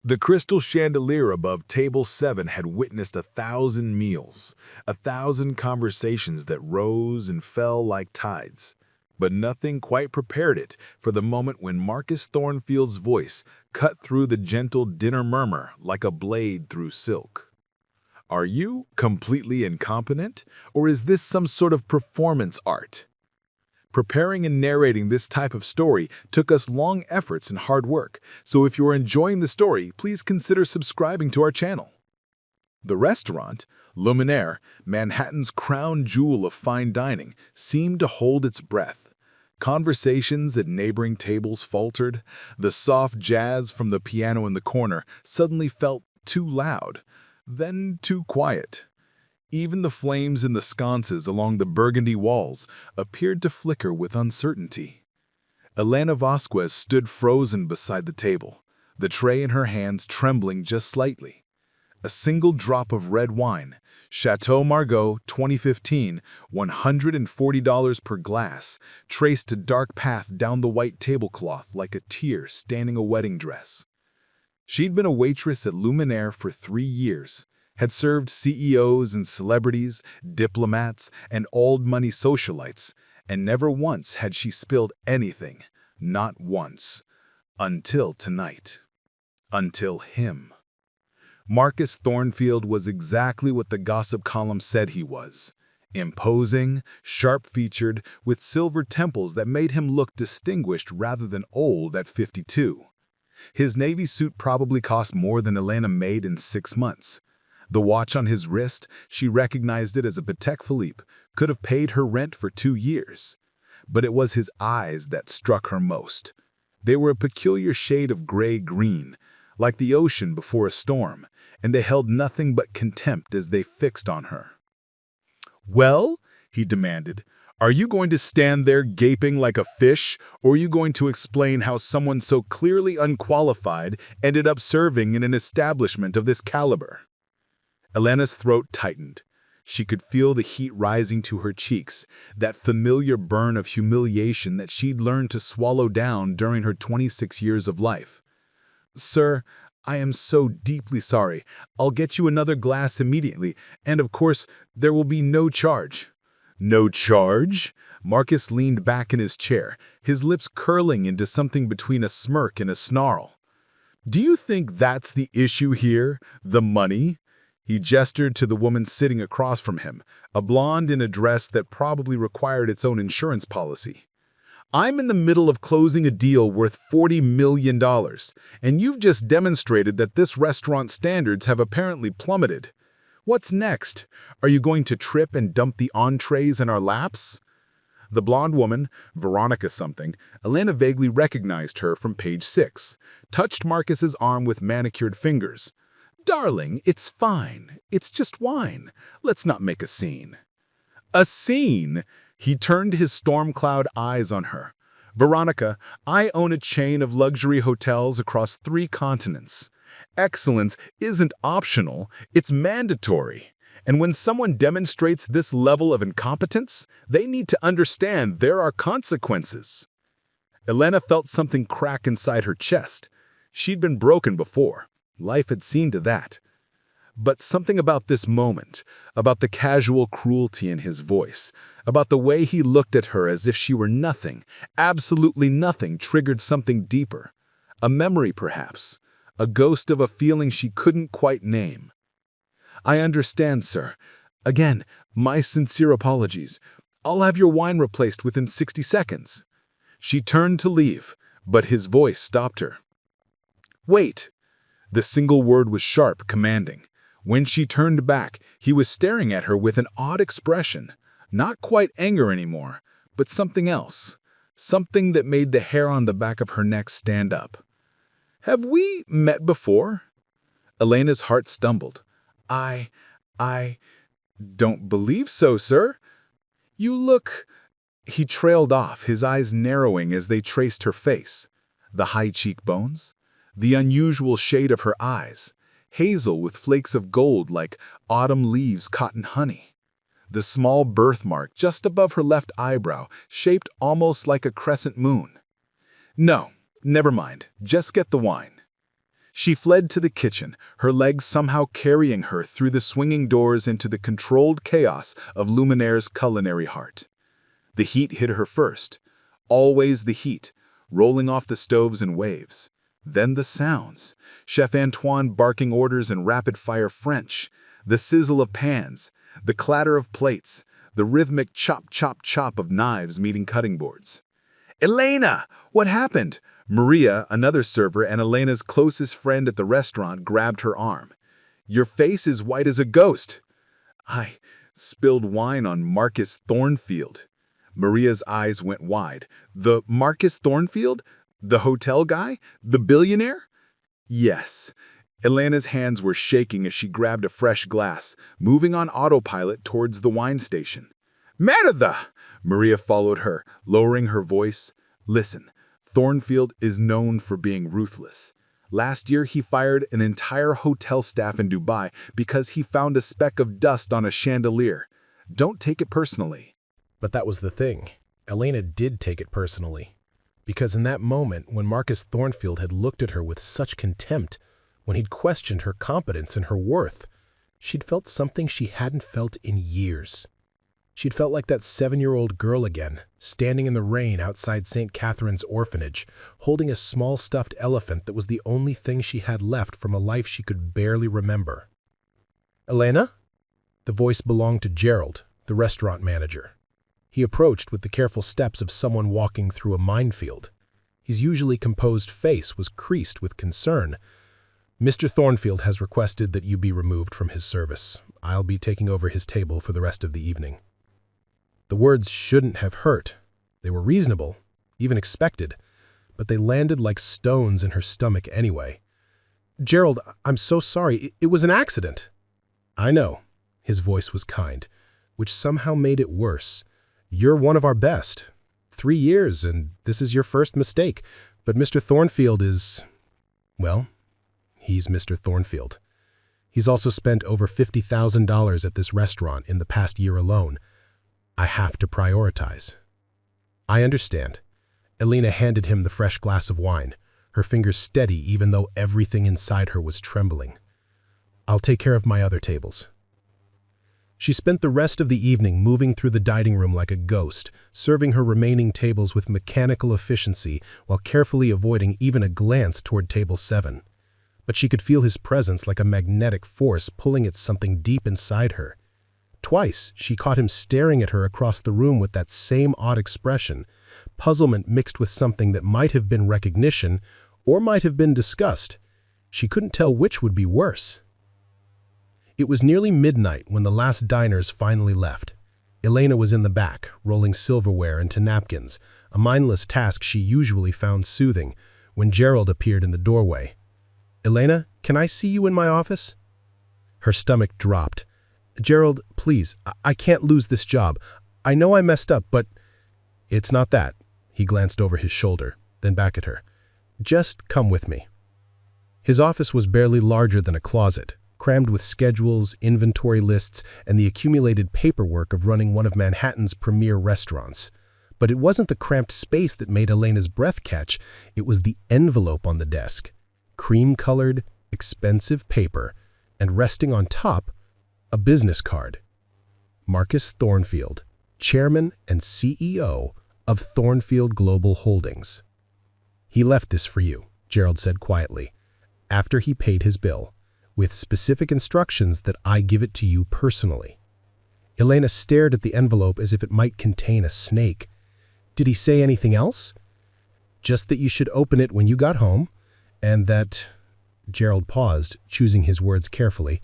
The crystal chandelier above table 7 had witnessed 1,000 meals, 1,000 conversations that rose and fell like tides. But nothing quite prepared it for the moment when Marcus Thornfield's voice cut through the gentle dinner murmur like a blade through silk. Are you completely incompetent, or is this some sort of performance art? Preparing and narrating this type of story took us long efforts and hard work, so if you're enjoying the story, please consider subscribing to our channel. The restaurant, Luminère, Manhattan's crown jewel of fine dining, seemed to hold its breath. Conversations at neighboring tables faltered. The soft jazz from the piano in the corner suddenly felt too loud, then too quiet. Even the flames in the sconces along the burgundy walls appeared to flicker with uncertainty. Elena Vasquez stood frozen beside the table, the tray in her hands trembling just slightly. A single drop of red wine, Chateau Margaux 2015, $140 per glass, traced a dark path down the white tablecloth like a tear staining a wedding dress. She'd been a waitress at Luminère for 3 years, had served CEOs and celebrities, diplomats, and old-money socialites, and never once had she spilled anything, not once, until tonight. Until him. Marcus Thornfield was exactly what the gossip column said he was. Imposing, sharp-featured, with silver temples that made him look distinguished rather than old at 52. His navy suit probably cost more than Elena made in 6 months. The watch on his wrist, she recognized it as a Patek Philippe, could have paid her rent for 2 years. But it was his eyes that struck her most. They were a peculiar shade of gray-green, like the ocean before a storm, and they held nothing but contempt as they fixed on her. "Well," he demanded, "are you going to stand there gaping like a fish, or are you going to explain how someone so clearly unqualified ended up serving in an establishment of this caliber?" Elena's throat tightened. She could feel the heat rising to her cheeks, that familiar burn of humiliation that she'd learned to swallow down during her 26 years of life. "Sir, I am so deeply sorry. I'll get you another glass immediately, and of course, there will be no charge." "No charge?" Marcus leaned back in his chair, his lips curling into something between a smirk and a snarl. "Do you think that's the issue here? The money?" He gestured to the woman sitting across from him, a blonde in a dress that probably required its own insurance policy. "I'm in the middle of closing a deal worth $40 million, and you've just demonstrated that this restaurant's standards have apparently plummeted. What's next? Are you going to trip and dump the entrees in our laps?" The blonde woman, Veronica something, Elena vaguely recognized her from page 6, touched Marcus's arm with manicured fingers. "Darling, it's fine. It's just wine. Let's not make a scene." "A scene?" He turned his storm cloud eyes on her. "Veronica, I own a chain of luxury hotels across 3 continents. Excellence isn't optional, it's mandatory. And when someone demonstrates this level of incompetence, they need to understand there are consequences." Elena felt something crack inside her chest. She'd been broken before. Life had seen to that. But something about this moment, about the casual cruelty in his voice, about the way he looked at her as if she were nothing, absolutely nothing, triggered something deeper. A memory, perhaps. A ghost of a feeling she couldn't quite name. "I understand, sir. Again, my sincere apologies. I'll have your wine replaced within 60 seconds. She turned to leave, but his voice stopped her. "Wait!" The single word was sharp, commanding. When she turned back, he was staring at her with an odd expression. Not quite anger anymore, but something else. Something that made the hair on the back of her neck stand up. "Have we met before?" Elena's heart stumbled. I don't believe so, sir." "You look—" He trailed off, his eyes narrowing as they traced her face. The high cheekbones, the unusual shade of her eyes, hazel with flakes of gold like autumn leaves caught in honey. The small birthmark just above her left eyebrow, shaped almost like a crescent moon. "No, never mind. Just get the wine." She fled to the kitchen, her legs somehow carrying her through the swinging doors into the controlled chaos of Luminaire's culinary heart. The heat hit her first. Always the heat, rolling off the stoves in waves. Then the sounds. Chef Antoine barking orders in rapid-fire French. The sizzle of pans. The clatter of plates. The rhythmic chop-chop-chop of knives meeting cutting boards. "Elena! What happened?" Maria, another server and Elena's closest friend at the restaurant, grabbed her arm. "Your face is white as a ghost." "I spilled wine on Marcus Thornfield." Maria's eyes went wide. "The Marcus Thornfield? The hotel guy? The billionaire?" "Yes." Elena's hands were shaking as she grabbed a fresh glass, moving on autopilot towards the wine station. "Merda!" Maria followed her, lowering her voice. "Listen, Thornfield is known for being ruthless. Last year, he fired an entire hotel staff in Dubai because he found a speck of dust on a chandelier. Don't take it personally." But that was the thing. Elena did take it personally. Because in that moment, when Marcus Thornfield had looked at her with such contempt, when he'd questioned her competence and her worth, she'd felt something she hadn't felt in years. She'd felt like that 7-year-old girl again, standing in the rain outside St. Catherine's orphanage, holding a small stuffed elephant that was the only thing she had left from a life she could barely remember. "Elena?" The voice belonged to Gerald, the restaurant manager. He approached with the careful steps of someone walking through a minefield. His usually composed face was creased with concern. "Mr. Thornfield has requested that you be removed from his service. I'll be taking over his table for the rest of the evening." The words shouldn't have hurt. They were reasonable, even expected, but they landed like stones in her stomach anyway. "Gerald, I'm so sorry. It was an accident." "I know." His voice was kind, which somehow made it worse. "You're one of our best. 3 years, and this is your first mistake. But Mr. Thornfield is... well, he's Mr. Thornfield. He's also spent over $50,000 at this restaurant in the past year alone. I have to prioritize." "I understand." Elena handed him the fresh glass of wine, her fingers steady even though everything inside her was trembling. "I'll take care of my other tables." She spent the rest of the evening moving through the dining room like a ghost, serving her remaining tables with mechanical efficiency while carefully avoiding even a glance toward table 7. But she could feel his presence like a magnetic force pulling at something deep inside her. Twice, she caught him staring at her across the room with that same odd expression, puzzlement mixed with something that might have been recognition or might have been disgust. She couldn't tell which would be worse. It was nearly midnight when the last diners finally left. Elena was in the back, rolling silverware into napkins, a mindless task she usually found soothing, when Gerald appeared in the doorway. "Elena, can I see you in my office?" Her stomach dropped. "Gerald, please, I can't lose this job. I know I messed up, but..." "It's not that." He glanced over his shoulder, then back at her. "Just come with me." His office was barely larger than a closet, crammed with schedules, inventory lists, and the accumulated paperwork of running one of Manhattan's premier restaurants. But it wasn't the cramped space that made Elena's breath catch, it was the envelope on the desk. Cream-colored, expensive paper, and resting on top, a business card. Marcus Thornfield, Chairman and CEO of Thornfield Global Holdings. "He left this for you," Gerald said quietly, "after he paid his bill, with specific instructions that I give it to you personally." Elena stared at the envelope as if it might contain a snake. "Did he say anything else?" "Just that you should open it when you got home, and that..." Gerald paused, choosing his words carefully.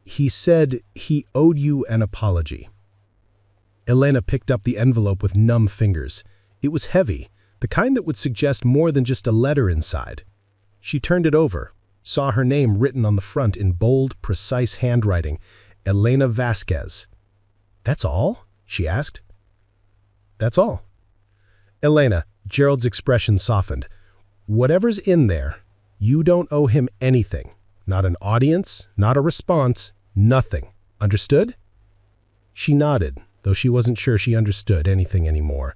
"He said he owed you an apology." Elena picked up the envelope with numb fingers. It was heavy, the kind that would suggest more than just a letter inside. She turned it over, saw her name written on the front in bold, precise handwriting, Elena Vasquez. "That's all?" she asked. "That's all." "Elena," Gerald's expression softened, "whatever's in there, you don't owe him anything. Not an audience, not a response, nothing. Understood?" She nodded, though she wasn't sure she understood anything anymore.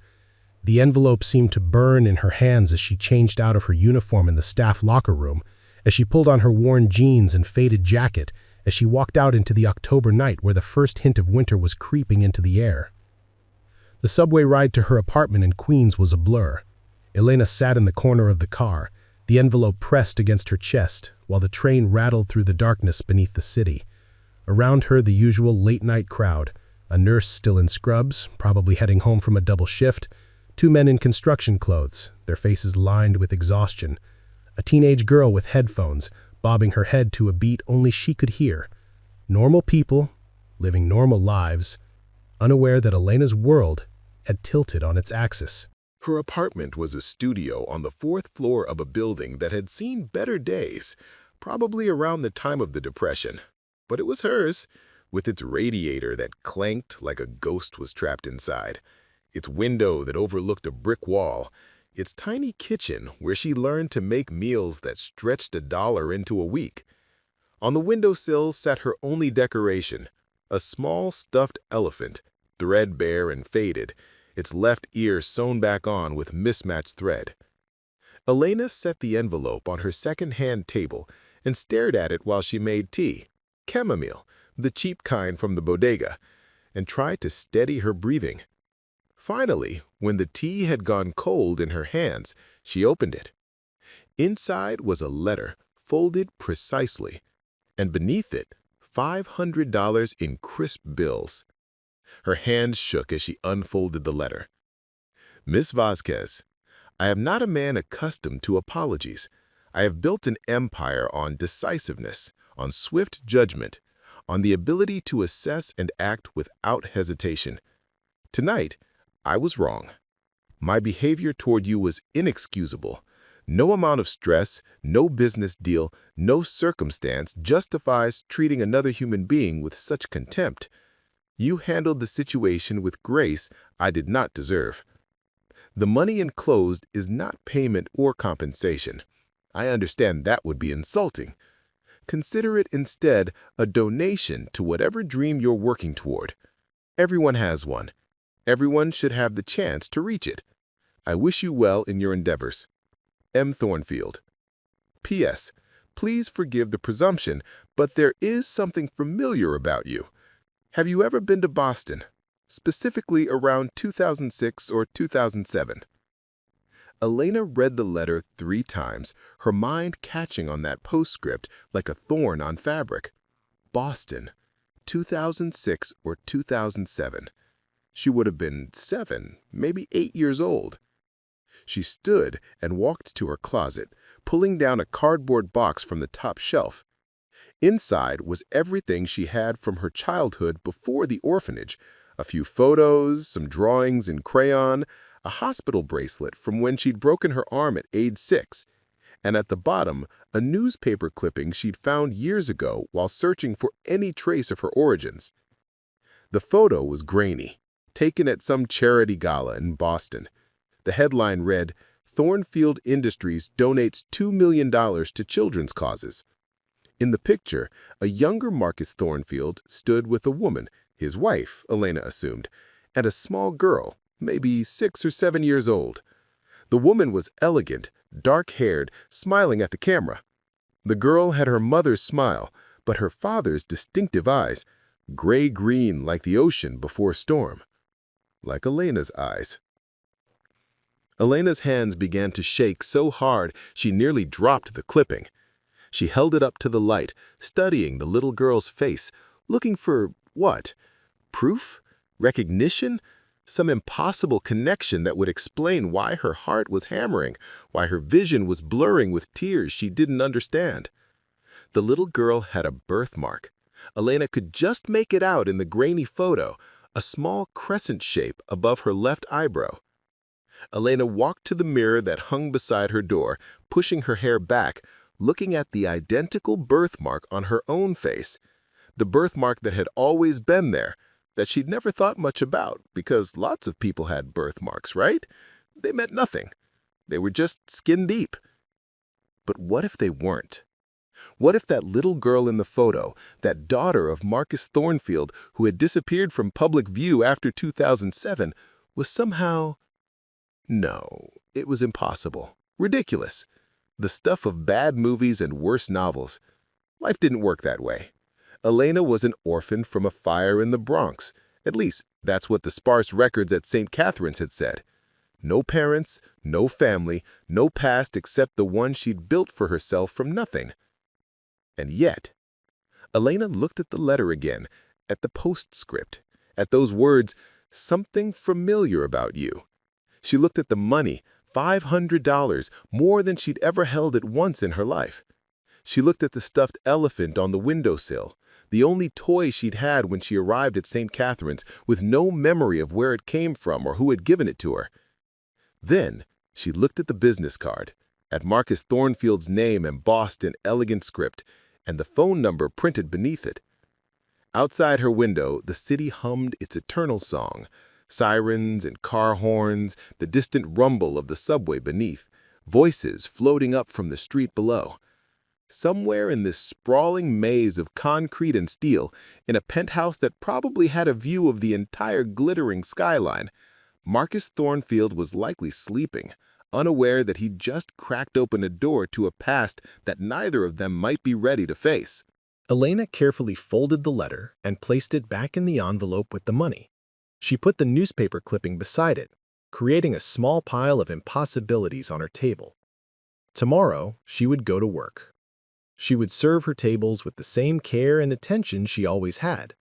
The envelope seemed to burn in her hands as she changed out of her uniform in the staff locker room, as she pulled on her worn jeans and faded jacket as she walked out into the October night where the first hint of winter was creeping into the air. The subway ride to her apartment in Queens was a blur. Elena sat in the corner of the car, the envelope pressed against her chest, while the train rattled through the darkness beneath the city. Around her, the usual late-night crowd, a nurse still in scrubs, probably heading home from a double shift, two men in construction clothes, their faces lined with exhaustion, a teenage girl with headphones, bobbing her head to a beat only she could hear. Normal people, living normal lives, unaware that Elena's world had tilted on its axis. Her apartment was a studio on the 4th floor of a building that had seen better days, probably around the time of the Depression. But it was hers, with its radiator that clanked like a ghost was trapped inside, its window that overlooked a brick wall, its tiny kitchen where she learned to make meals that stretched $1 into a week. On the windowsill sat her only decoration, a small stuffed elephant, threadbare and faded, its left ear sewn back on with mismatched thread. Elena set the envelope on her second-hand table and stared at it while she made tea, chamomile, the cheap kind from the bodega, and tried to steady her breathing. Finally, when the tea had gone cold in her hands, she opened it. Inside was a letter, folded precisely, and beneath it, $500 in crisp bills. Her hands shook as she unfolded the letter. Miss Vasquez, I am not a man accustomed to apologies. I have built an empire on decisiveness, on swift judgment, on the ability to assess and act without hesitation. Tonight, I was wrong. My behavior toward you was inexcusable. No amount of stress, no business deal, no circumstance justifies treating another human being with such contempt. You handled the situation with grace I did not deserve. The money enclosed is not payment or compensation. I understand that would be insulting. Consider it instead a donation to whatever dream you're working toward. Everyone has one. Everyone should have the chance to reach it. I wish you well in your endeavors. M. Thornfield. P.S. Please forgive the presumption, but there is something familiar about you. Have you ever been to Boston, specifically around 2006 or 2007? Elena read the letter 3 times, her mind catching on that postscript like a thorn on fabric. Boston, 2006 or 2007. She would have been 7, maybe 8 years old. She stood and walked to her closet, pulling down a cardboard box from the top shelf. Inside was everything she had from her childhood before the orphanage, a few photos, some drawings in crayon, a hospital bracelet from when she'd broken her arm at age 6, and at the bottom, a newspaper clipping she'd found years ago while searching for any trace of her origins. The photo was grainy, taken at some charity gala in Boston. The headline read, "Thornfield Industries donates $2 million to children's causes." In the picture, a younger Marcus Thornfield stood with a woman, his wife, Elena assumed, and a small girl, maybe 6 or 7 years old. The woman was elegant, dark-haired, smiling at the camera. The girl had her mother's smile, but her father's distinctive eyes, gray-green like the ocean before a storm. Like Elena's eyes. Elena's hands began to shake so hard she nearly dropped the clipping. She held it up to the light, studying the little girl's face, looking for what? Proof? Recognition? Some impossible connection that would explain why her heart was hammering, why her vision was blurring with tears she didn't understand. The little girl had a birthmark. Elena could just make it out in the grainy photo, a small crescent shape above her left eyebrow. Elena walked to the mirror that hung beside her door, pushing her hair back, looking at the identical birthmark on her own face, the birthmark that had always been there, that she'd never thought much about because lots of people had birthmarks, right? They meant nothing. They were just skin deep. But what if they weren't? What if that little girl in the photo, that daughter of Marcus Thornfield who had disappeared from public view after 2007, was somehow... No, it was impossible. Ridiculous. the stuff of bad movies and worse novels. Life didn't work that way. Elena was an orphan from a fire in the Bronx. At least, that's what the sparse records at St. Catherine's had said. No parents, no family, no past except the one she'd built for herself from nothing. And yet, Elena looked at the letter again, at the postscript, at those words, "something familiar about you." She looked at the money, $500, more than she'd ever held at once in her life. She looked at the stuffed elephant on the windowsill, the only toy she'd had when she arrived at St. Catherine's, with no memory of where it came from or who had given it to her. Then she looked at the business card, at Marcus Thornfield's name embossed in elegant script, and the phone number printed beneath it. Outside her window, the city hummed its eternal song. Sirens and car horns, the distant rumble of the subway beneath, voices floating up from the street below. Somewhere in this sprawling maze of concrete and steel, in a penthouse that probably had a view of the entire glittering skyline, Marcus Thornfield was likely sleeping, unaware that he'd just cracked open a door to a past that neither of them might be ready to face. Elena carefully folded the letter and placed it back in the envelope with the money. She put the newspaper clipping beside it, creating a small pile of impossibilities on her table. Tomorrow, she would go to work. She would serve her tables with the same care and attention she always had.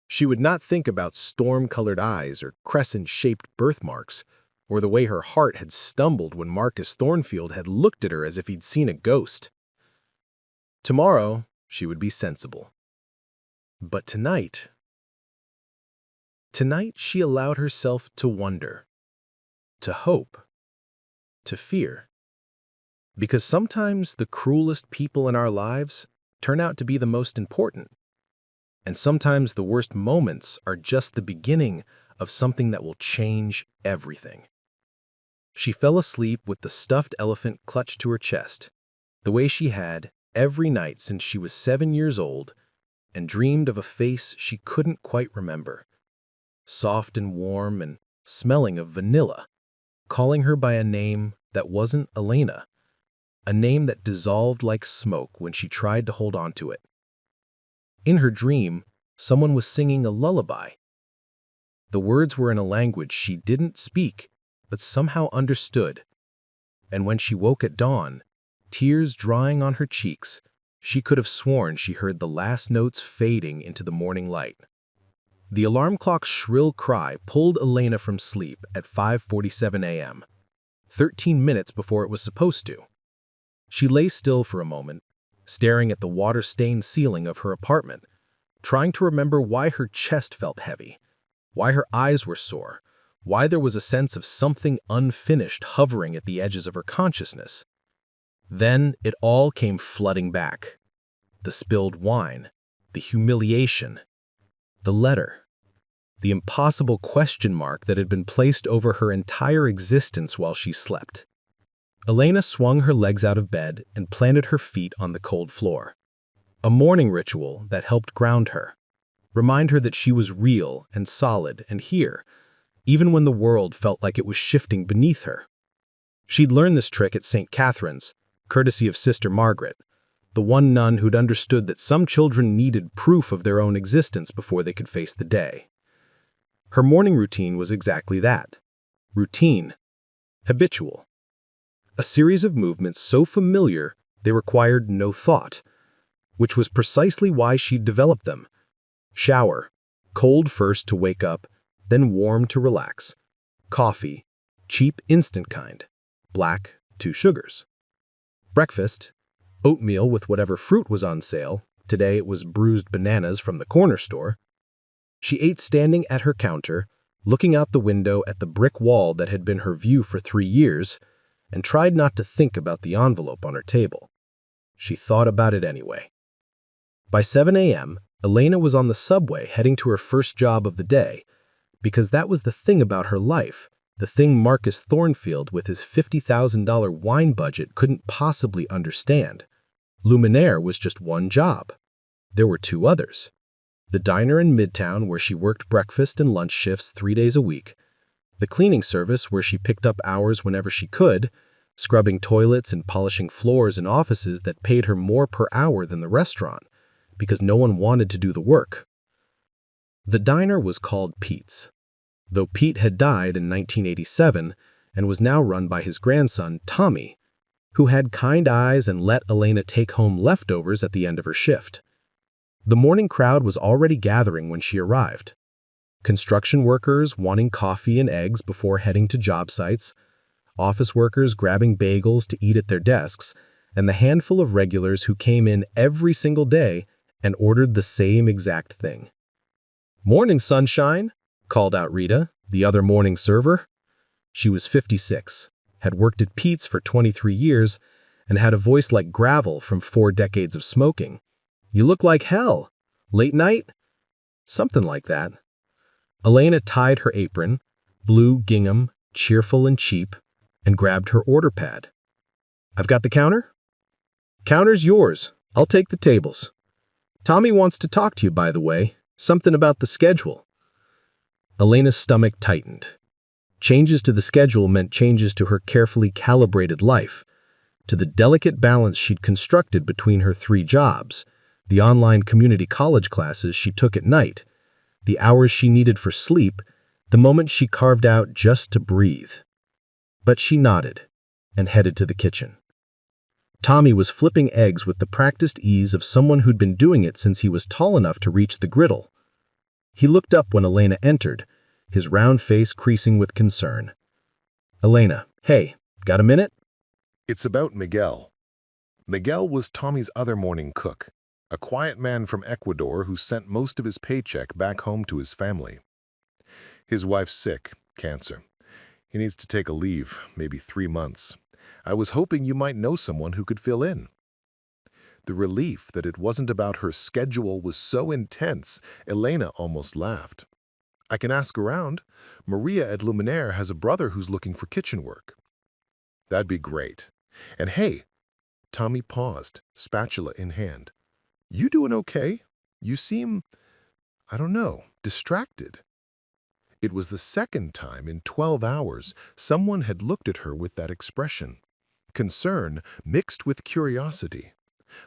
She would not think about storm-colored eyes or crescent-shaped birthmarks, or the way her heart had stumbled when Marcus Thornfield had looked at her as if he'd seen a ghost. Tomorrow, she would be sensible. But tonight she allowed herself to wonder, to hope, to fear. Because sometimes the cruelest people in our lives turn out to be the most important. And sometimes the worst moments are just the beginning of something that will change everything. She fell asleep with the stuffed elephant clutched to her chest, the way she had every night since she was 7 years old, and dreamed of a face she couldn't quite remember, soft and warm and smelling of vanilla, calling her by a name that wasn't Elena, a name that dissolved like smoke when she tried to hold on to it. In her dream, someone was singing a lullaby. The words were in a language she didn't speak, but somehow understood. And when she woke at dawn, tears drying on her cheeks, she could have sworn she heard the last notes fading into the morning light. The alarm clock's shrill cry pulled Elena from sleep at 5:47 a.m., 13 minutes before it was supposed to. She lay still for a moment, staring at the water-stained ceiling of her apartment, trying to remember why her chest felt heavy, why her eyes were sore, why there was a sense of something unfinished hovering at the edges of her consciousness. Then it all came flooding back. The spilled wine, the humiliation, the letter, the impossible question mark that had been placed over her entire existence while she slept. Elena swung her legs out of bed and planted her feet on the cold floor. A morning ritual that helped ground her, remind her that she was real and solid and here, even when the world felt like it was shifting beneath her. She'd learned this trick at St. Catherine's, courtesy of Sister Margaret, the one nun who'd understood that some children needed proof of their own existence before they could face the day. Her morning routine was exactly that. Routine. Habitual. A series of movements so familiar they required no thought, which was precisely why she'd developed them. Shower. Cold first to wake up, then warm to relax. Coffee. Cheap instant kind. Black, 2 sugars. Breakfast. Oatmeal with whatever fruit was on sale. Today it was bruised bananas from the corner store. She ate standing at her counter, looking out the window at the brick wall that had been her view for 3 years, and tried not to think about the envelope on her table. She thought about it anyway. By 7 a.m., Elena was on the subway heading to her first job of the day, because that was the thing about her life, the thing Marcus Thornfield with his $50,000 wine budget couldn't possibly understand. Luminère was just one job. There were 2 others. The diner in Midtown where she worked breakfast and lunch shifts 3 days a week, the cleaning service where she picked up hours whenever she could, scrubbing toilets and polishing floors in offices that paid her more per hour than the restaurant, because no one wanted to do the work. The diner was called Pete's, though Pete had died in 1987 and was now run by his grandson, Tommy, who had kind eyes and let Elena take home leftovers at the end of her shift. The morning crowd was already gathering when she arrived. Construction workers wanting coffee and eggs before heading to job sites, office workers grabbing bagels to eat at their desks, and the handful of regulars who came in every single day and ordered the same exact thing. "Morning, sunshine," called out Rita, the other morning server. She was 56, had worked at Pete's for 23 years, and had a voice like gravel from 4 decades of smoking. "You look like hell. Late night?" Something like that. Elena tied her apron, blue gingham, cheerful and cheap, and grabbed her order pad. "I've got the counter?" "Counter's yours. I'll take the tables. Tommy wants to talk to you, by the way. Something about the schedule." Elena's stomach tightened. Changes to the schedule meant changes to her carefully calibrated life, to the delicate balance she'd constructed between her 3 jobs, the online community college classes she took at night, the hours she needed for sleep, the moment she carved out just to breathe. But she nodded and headed to the kitchen. Tommy was flipping eggs with the practiced ease of someone who'd been doing it since he was tall enough to reach the griddle. He looked up when Elena entered, his round face creasing with concern. "Elena, hey, got a minute?" It's about Miguel. Miguel was Tommy's other morning cook, a quiet man from Ecuador who sent most of his paycheck back home to his family. His wife's sick, cancer. He needs to take a leave, maybe 3 months. I was hoping you might know someone who could fill in. The relief that it wasn't about her schedule was so intense, Elena almost laughed. "I can ask around. Maria at Luminère has a brother who's looking for kitchen work." "That'd be great. And hey," Tommy paused, spatula in hand. "You doing okay? You seem, I don't know, distracted." It was the second time in 12 hours someone had looked at her with that expression. Concern mixed with curiosity.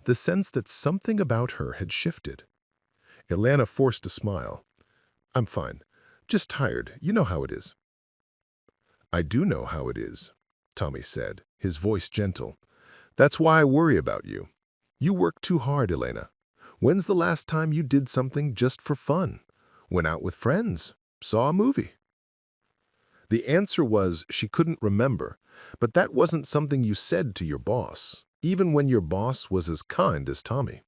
The sense that something about her had shifted. Elena forced a smile. "I'm fine. Just tired. You know how it is." "I do know how it is," Tommy said, his voice gentle. "That's why I worry about you. You work too hard, Elena. When's the last time you did something just for fun? Went out with friends? Saw a movie?" The answer was she couldn't remember, but that wasn't something you said to your boss, even when your boss was as kind as Tommy.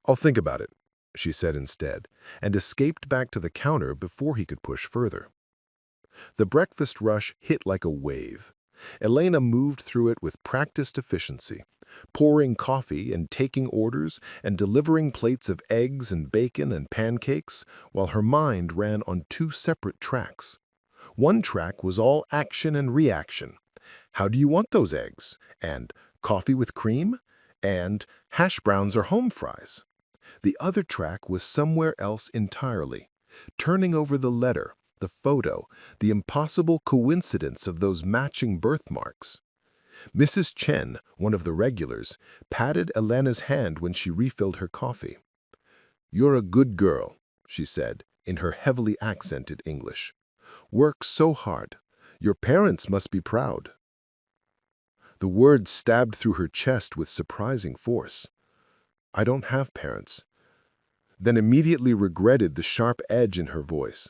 "I'll think about it," she said instead, and escaped back to the counter before he could push further. The breakfast rush hit like a wave. Elena moved through it with practiced efficiency, pouring coffee and taking orders and delivering plates of eggs and bacon and pancakes, while her mind ran on 2 separate tracks. One track was all action and reaction. "How do you want those eggs?" and "coffee with cream?" and "hash browns or home fries?" The other track was somewhere else entirely, turning over the letter, the photo, the impossible coincidence of those matching birthmarks. Mrs. Chen, one of the regulars, patted Elena's hand when she refilled her coffee. "You're a good girl," she said, in her heavily accented English. "Work so hard. Your parents must be proud." The words stabbed through her chest with surprising force. "I don't have parents." Then immediately regretted the sharp edge in her voice.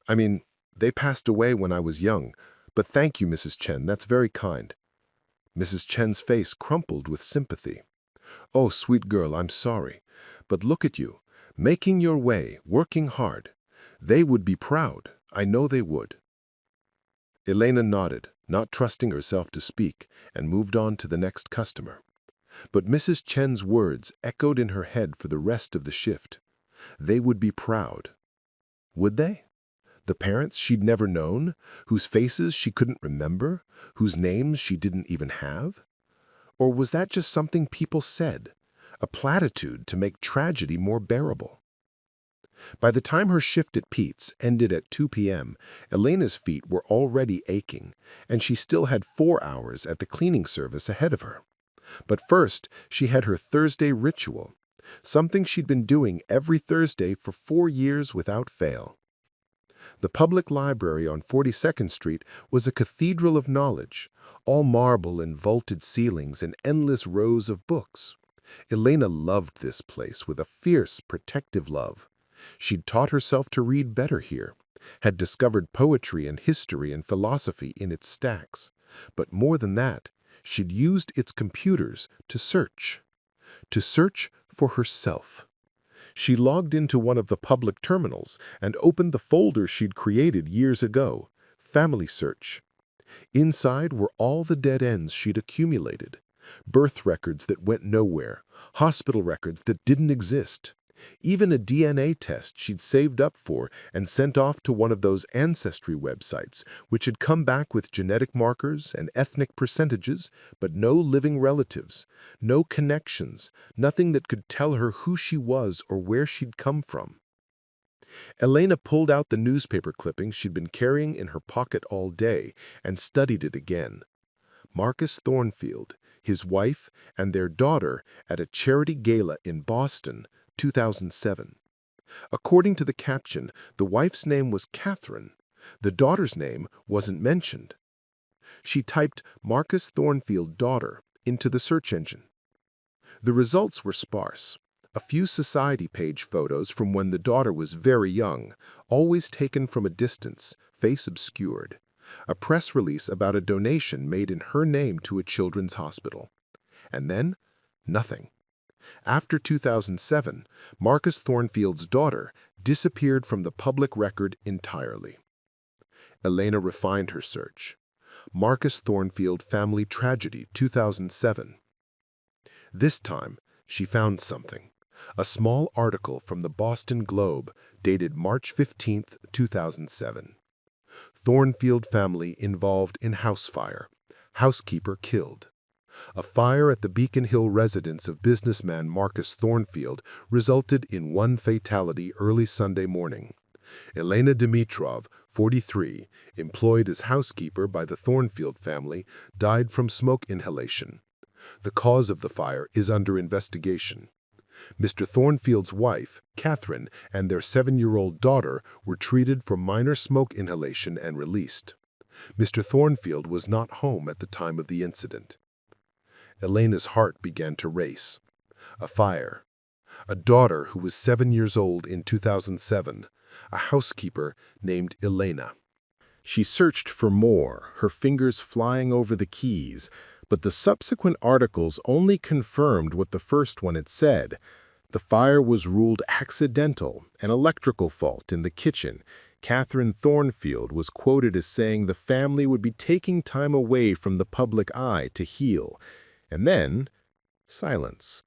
"I mean, they passed away when I was young, but thank you, Mrs. Chen, that's very kind." Mrs. Chen's face crumpled with sympathy. "Oh, sweet girl, I'm sorry. But look at you, making your way, working hard. They would be proud. I know they would." Elena nodded, not trusting herself to speak, and moved on to the next customer. But Mrs. Chen's words echoed in her head for the rest of the shift. They would be proud. Would they? The parents she'd never known, whose faces she couldn't remember, whose names she didn't even have? Or was that just something people said, a platitude to make tragedy more bearable? By the time her shift at Pete's ended at 2 p.m., Elena's feet were already aching, and she still had 4 hours at the cleaning service ahead of her. But first, she had her Thursday ritual, something she'd been doing every Thursday for 4 years without fail. The public library on 42nd Street was a cathedral of knowledge, all marble and vaulted ceilings and endless rows of books. Elena loved this place with a fierce, protective love. She'd taught herself to read better here, had discovered poetry and history and philosophy in its stacks. But more than that, she'd used its computers to search for herself. She logged into one of the public terminals and opened the folder she'd created years ago, Family Search. Inside were all the dead ends she'd accumulated, birth records that went nowhere, hospital records that didn't exist, even a DNA test she'd saved up for and sent off to one of those ancestry websites, which had come back with genetic markers and ethnic percentages, but no living relatives, no connections, nothing that could tell her who she was or where she'd come from. Elena pulled out the newspaper clipping she'd been carrying in her pocket all day and studied it again. Marcus Thornfield, his wife, and their daughter at a charity gala in Boston, 2007. According to the caption, the wife's name was Catherine. The daughter's name wasn't mentioned. She typed Marcus Thornfield daughter into the search engine. The results were sparse. A few society page photos from when the daughter was very young, always taken from a distance, face obscured. A press release about a donation made in her name to a children's hospital. And then, nothing. After 2007, Marcus Thornfield's daughter disappeared from the public record entirely. Elena refined her search. Marcus Thornfield Family Tragedy, 2007. This time, she found something. A small article from the Boston Globe dated March 15, 2007. Thornfield family involved in house fire. Housekeeper killed. A fire at the Beacon Hill residence of businessman Marcus Thornfield resulted in one fatality early Sunday morning. Elena Dimitrov, 43, employed as housekeeper by the Thornfield family, died from smoke inhalation. The cause of the fire is under investigation. Mr. Thornfield's wife, Catherine, and their 7-year-old daughter were treated for minor smoke inhalation and released. Mr. Thornfield was not home at the time of the incident. Elena's heart began to race. A fire. A daughter who was 7 years old in 2007. A housekeeper named Elena. She searched for more, her fingers flying over the keys, but the subsequent articles only confirmed what the first one had said. The fire was ruled accidental, an electrical fault in the kitchen. Catherine Thornfield was quoted as saying the family would be taking time away from the public eye to heal. And then, silence.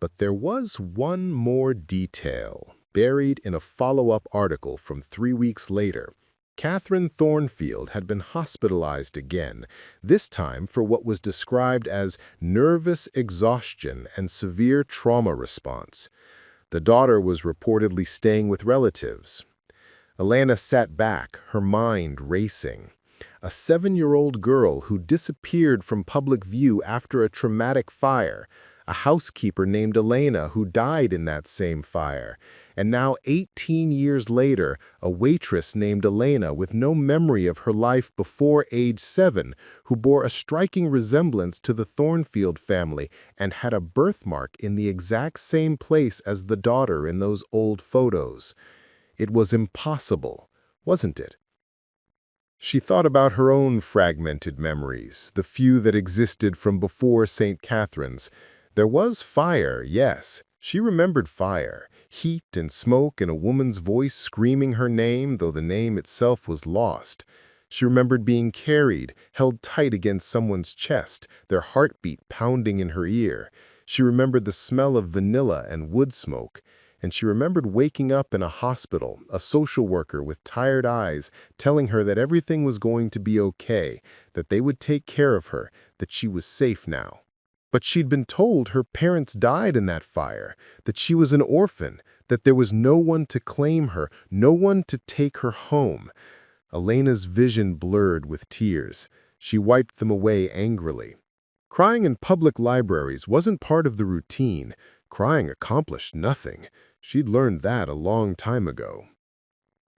But there was one more detail, buried in a follow-up article from 3 weeks later. Catherine Thornfield had been hospitalized again, this time for what was described as nervous exhaustion and severe trauma response. The daughter was reportedly staying with relatives. Elena sat back, her mind racing. A 7-year-old girl who disappeared from public view after a traumatic fire, a housekeeper named Elena who died in that same fire, and now 18 years later, a waitress named Elena with no memory of her life before age 7 who bore a striking resemblance to the Thornfield family and had a birthmark in the exact same place as the daughter in those old photos. It was impossible, wasn't it? She thought about her own fragmented memories, the few that existed from before St. Catherine's. There was fire, yes. She remembered fire, heat and smoke and a woman's voice screaming her name, though the name itself was lost. She remembered being carried, held tight against someone's chest, their heartbeat pounding in her ear. She remembered the smell of vanilla and wood smoke. And she remembered waking up in a hospital, a social worker with tired eyes telling her that everything was going to be okay, that they would take care of her, that she was safe now. But she'd been told her parents died in that fire, that she was an orphan, that there was no one to claim her, no one to take her home. Elena's vision blurred with tears. She wiped them away angrily. Crying in public libraries wasn't part of the routine. Crying accomplished nothing. She'd learned that a long time ago.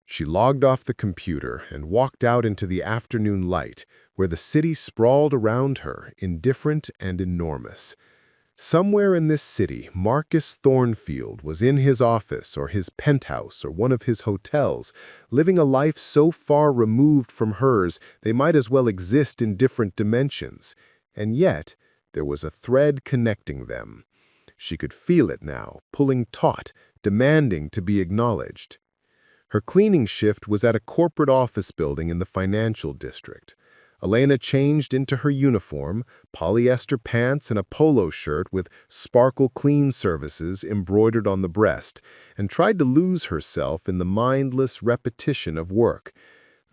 She logged off the computer and walked out into the afternoon light, where the city sprawled around her, indifferent and enormous. Somewhere in this city, Marcus Thornfield was in his office or his penthouse or one of his hotels, living a life so far removed from hers they might as well exist in different dimensions. And yet, there was a thread connecting them. She could feel it now, pulling taut, demanding to be acknowledged. Her cleaning shift was at a corporate office building in the financial district. Elena changed into her uniform, polyester pants and a polo shirt with Sparkle Clean Services embroidered on the breast, and tried to lose herself in the mindless repetition of work.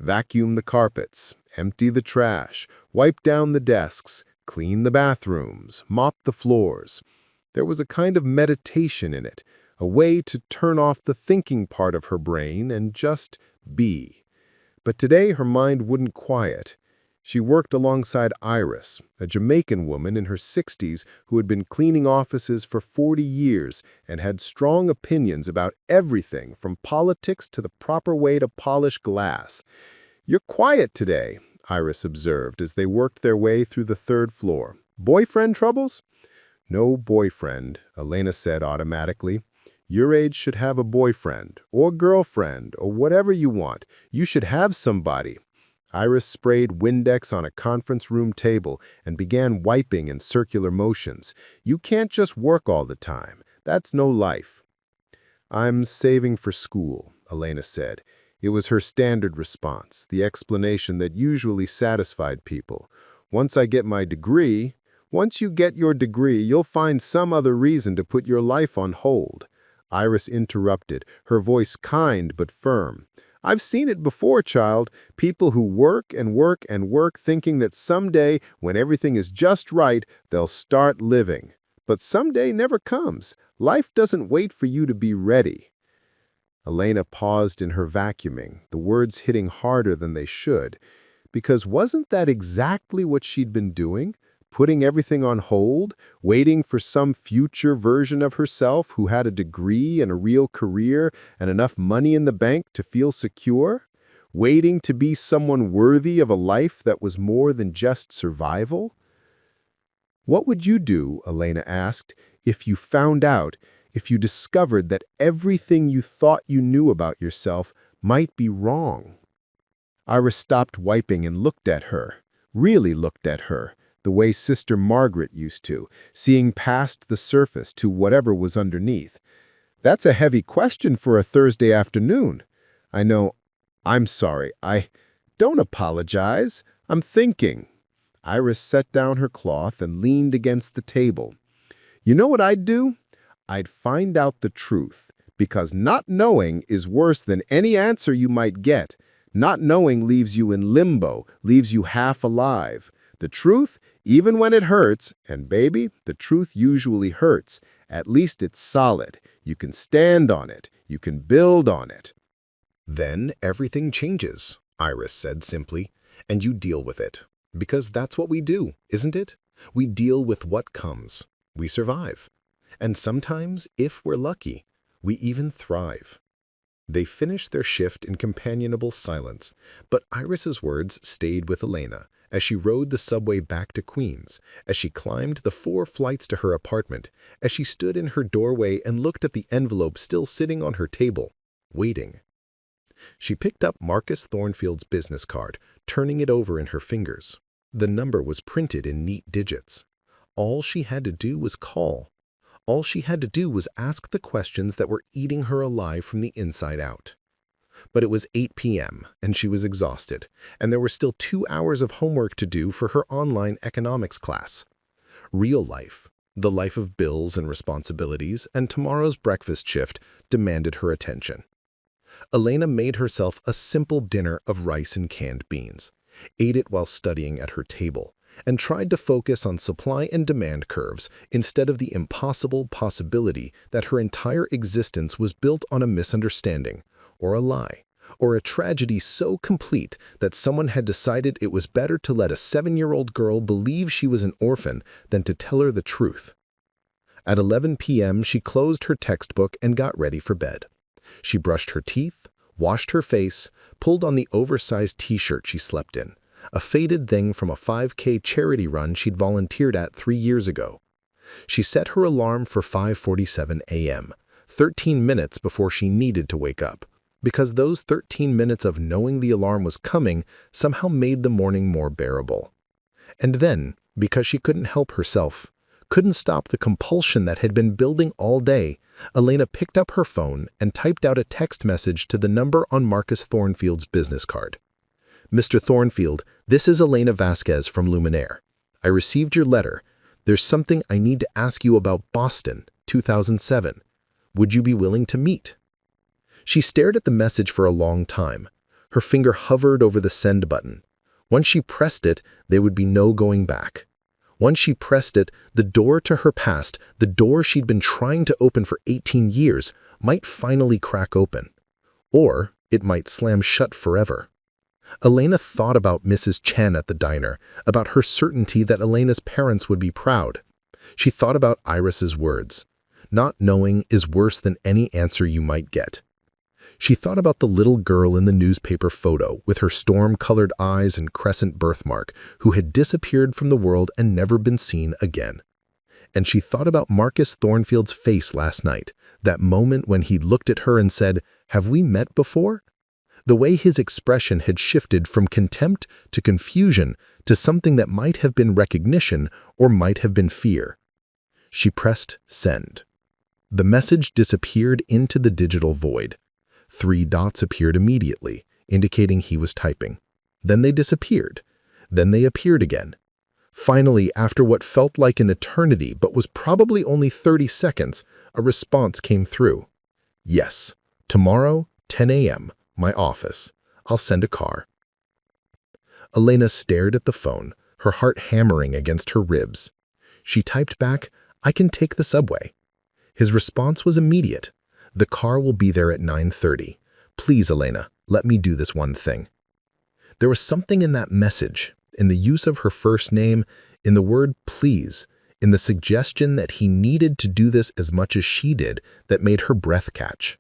Vacuum the carpets, empty the trash, wipe down the desks, clean the bathrooms, mop the floors. There was a kind of meditation in it, a way to turn off the thinking part of her brain and just be. But today her mind wouldn't quiet. She worked alongside Iris, a Jamaican woman in her 60s who had been cleaning offices for 40 years and had strong opinions about everything from politics to the proper way to polish glass. "You're quiet today," Iris observed as they worked their way through the third floor. "Boyfriend troubles?" "No boyfriend," Elena said automatically. "Your age should have a boyfriend, or girlfriend, or whatever you want. You should have somebody." Iris sprayed Windex on a conference room table and began wiping in circular motions. "You can't just work all the time. That's no life." "I'm saving for school," Elena said. It was her standard response, the explanation that usually satisfied people. "Once I get my degree..." "Once you get your degree, you'll find some other reason to put your life on hold." Iris interrupted, her voice kind but firm. "I've seen it before, child. People who work and work and work thinking that someday, when everything is just right, they'll start living. But someday never comes. Life doesn't wait for you to be ready." Elena paused in her vacuuming, the words hitting harder than they should. Because wasn't that exactly what she'd been doing? Putting everything on hold, waiting for some future version of herself who had a degree and a real career and enough money in the bank to feel secure? Waiting to be someone worthy of a life that was more than just survival? "What would you do," Elena asked, "if you found out, if you discovered that everything you thought you knew about yourself might be wrong?" Iris stopped wiping and looked at her, really looked at her, the way Sister Margaret used to, seeing past the surface to whatever was underneath. "That's a heavy question for a Thursday afternoon. I know. I'm sorry. Don't apologize. I'm thinking." Iris set down her cloth and leaned against the table. "You know what I'd do? I'd find out the truth, because not knowing is worse than any answer you might get. Not knowing leaves you in limbo, leaves you half alive. The truth, even when it hurts, and baby, the truth usually hurts, at least it's solid. You can stand on it. You can build on it." "Then everything changes," Iris said simply, "and you deal with it. Because that's what we do, isn't it? We deal with what comes. We survive. And sometimes, if we're lucky, we even thrive." They finished their shift in companionable silence, but Iris's words stayed with Elena as she rode the subway back to Queens, as she climbed the 4 flights to her apartment, as she stood in her doorway and looked at the envelope still sitting on her table, waiting. She picked up Marcus Thornfield's business card, turning it over in her fingers. The number was printed in neat digits. All she had to do was call. All she had to do was ask the questions that were eating her alive from the inside out. But it was 8 p.m., and she was exhausted, and there were still 2 hours of homework to do for her online economics class. Real life, the life of bills and responsibilities, and tomorrow's breakfast shift demanded her attention. Elena made herself a simple dinner of rice and canned beans, ate it while studying at her table, and tried to focus on supply and demand curves instead of the impossible possibility that her entire existence was built on a misunderstanding, or a lie, or a tragedy so complete that someone had decided it was better to let a 7-year-old girl believe she was an orphan than to tell her the truth. At 11 p.m., she closed her textbook and got ready for bed. She brushed her teeth, washed her face, pulled on the oversized t-shirt she slept in, a faded thing from a 5K charity run she'd volunteered at 3 years ago. She set her alarm for 5:47 a.m., 13 minutes before she needed to wake up, because those 13 minutes of knowing the alarm was coming somehow made the morning more bearable. And then, because she couldn't help herself, couldn't stop the compulsion that had been building all day, Elena picked up her phone and typed out a text message to the number on Marcus Thornfield's business card. "Mr. Thornfield, this is Elena Vasquez from Luminère. I received your letter. There's something I need to ask you about Boston, 2007. Would you be willing to meet?" She stared at the message for a long time. Her finger hovered over the send button. Once she pressed it, there would be no going back. Once she pressed it, the door to her past, the door she'd been trying to open for 18 years, might finally crack open. Or it might slam shut forever. Elena thought about Mrs. Chen at the diner, about her certainty that Elena's parents would be proud. She thought about Iris's words. "Not knowing is worse than any answer you might get." She thought about the little girl in the newspaper photo with her storm-colored eyes and crescent birthmark who had disappeared from the world and never been seen again. And she thought about Marcus Thornfield's face last night, that moment when he looked at her and said, "Have we met before?" The way his expression had shifted from contempt to confusion to something that might have been recognition or might have been fear. She pressed send. The message disappeared into the digital void. 3 dots appeared immediately, indicating he was typing. Then they disappeared. Then they appeared again. Finally, after what felt like an eternity but was probably only 30 seconds, a response came through. "Yes, tomorrow, 10 a.m., my office. I'll send a car." Elena stared at the phone, her heart hammering against her ribs. She typed back, "I can take the subway." His response was immediate. "The car will be there at 9:30. Please, Elena, let me do this one thing." There was something in that message, in the use of her first name, in the word please, in the suggestion that he needed to do this as much as she did, that made her breath catch.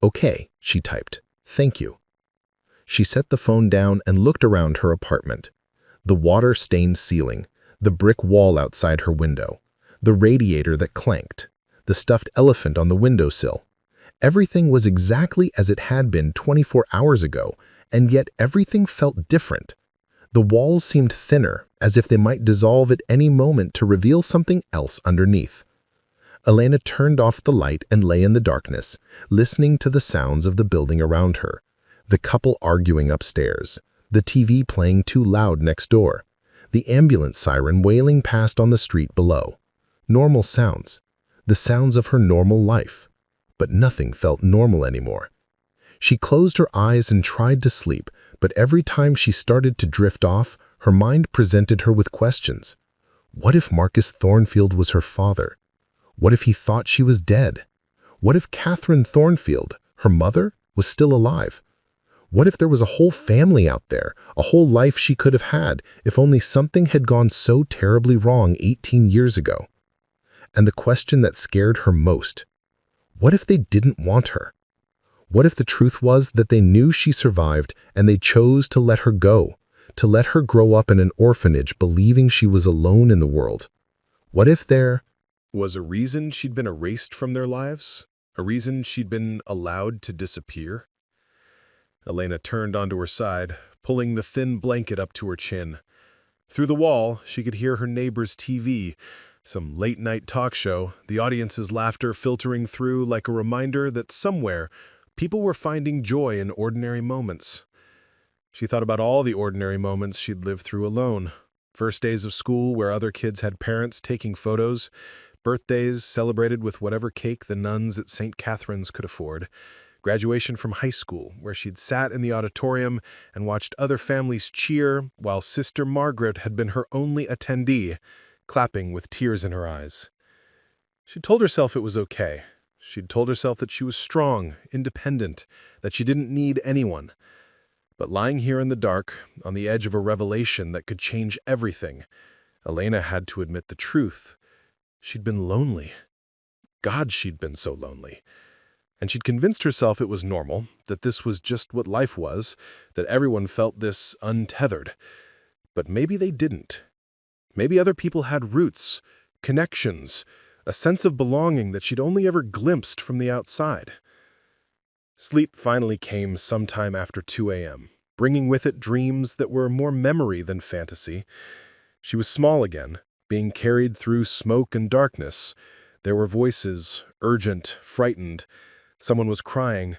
"Okay," she typed. "Thank you." She set the phone down and looked around her apartment. The water-stained ceiling, the brick wall outside her window, the radiator that clanked, the stuffed elephant on the windowsill. Everything was exactly as it had been 24 hours ago, and yet everything felt different. The walls seemed thinner, as if they might dissolve at any moment to reveal something else underneath. Elena turned off the light and lay in the darkness, listening to the sounds of the building around her. The couple arguing upstairs, the TV playing too loud next door, the ambulance siren wailing past on the street below. Normal sounds. The sounds of her normal life, but nothing felt normal anymore. She closed her eyes and tried to sleep, but every time she started to drift off, her mind presented her with questions. What if Marcus Thornfield was her father? What if he thought she was dead? What if Catherine Thornfield, her mother, was still alive? What if there was a whole family out there, a whole life she could have had, if only something had gone so terribly wrong 18 years ago? And the question that scared her most, what if they didn't want her? What if the truth was that they knew she survived and they chose to let her go, to let her grow up in an orphanage believing she was alone in the world? What if there was a reason she'd been erased from their lives? A reason she'd been allowed to disappear? Elena turned onto her side, pulling the thin blanket up to her chin. Through the wall, she could hear her neighbor's TV, some late-night talk show, the audience's laughter filtering through like a reminder that somewhere people were finding joy in ordinary moments. She thought about all the ordinary moments she'd lived through alone. First days of school where other kids had parents taking photos, birthdays celebrated with whatever cake the nuns at St. Catherine's could afford, Graduation from high school, where she'd sat in the auditorium and watched other families cheer while Sister Margaret had been her only attendee, clapping with tears in her eyes. She'd told herself it was okay. She'd told herself that she was strong, independent, that she didn't need anyone. But lying here in the dark, on the edge of a revelation that could change everything, Elena had to admit the truth. She'd been lonely. God, she'd been so lonely. And she'd convinced herself it was normal, that this was just what life was, that everyone felt this untethered. But maybe they didn't. Maybe other people had roots, connections, a sense of belonging that she'd only ever glimpsed from the outside. Sleep finally came sometime after 2 a.m., bringing with it dreams that were more memory than fantasy. She was small again, being carried through smoke and darkness. There were voices, urgent, frightened. Someone was crying.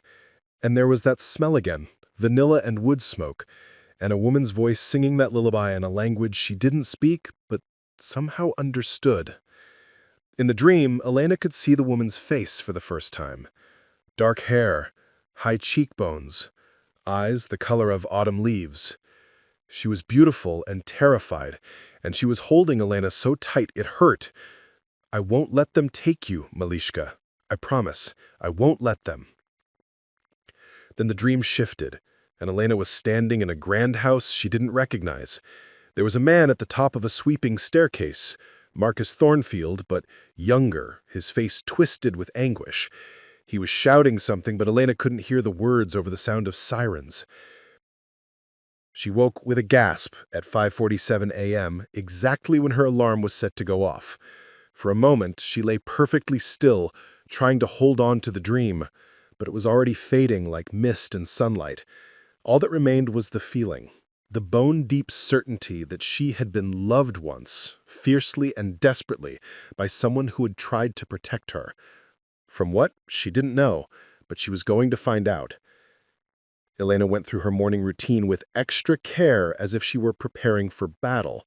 And there was that smell again, vanilla and wood smoke, and a woman's voice singing that lullaby in a language she didn't speak, but somehow understood. In the dream, Elena could see the woman's face for the first time. Dark hair, high cheekbones, eyes the color of autumn leaves. She was beautiful and terrified, and she was holding Elena so tight it hurt. "I won't let them take you, Malishka. I promise. I won't let them." Then the dream shifted, and Elena was standing in a grand house she didn't recognize. There was a man at the top of a sweeping staircase, Marcus Thornfield, but younger, his face twisted with anguish. He was shouting something, but Elena couldn't hear the words over the sound of sirens. She woke with a gasp at 5:47 a.m., exactly when her alarm was set to go off. For a moment, she lay perfectly still, trying to hold on to the dream, but it was already fading like mist and sunlight. All that remained was the feeling, the bone-deep certainty that she had been loved once, fiercely and desperately, by someone who had tried to protect her. From what? She didn't know, but she was going to find out. Elena went through her morning routine with extra care as if she were preparing for battle.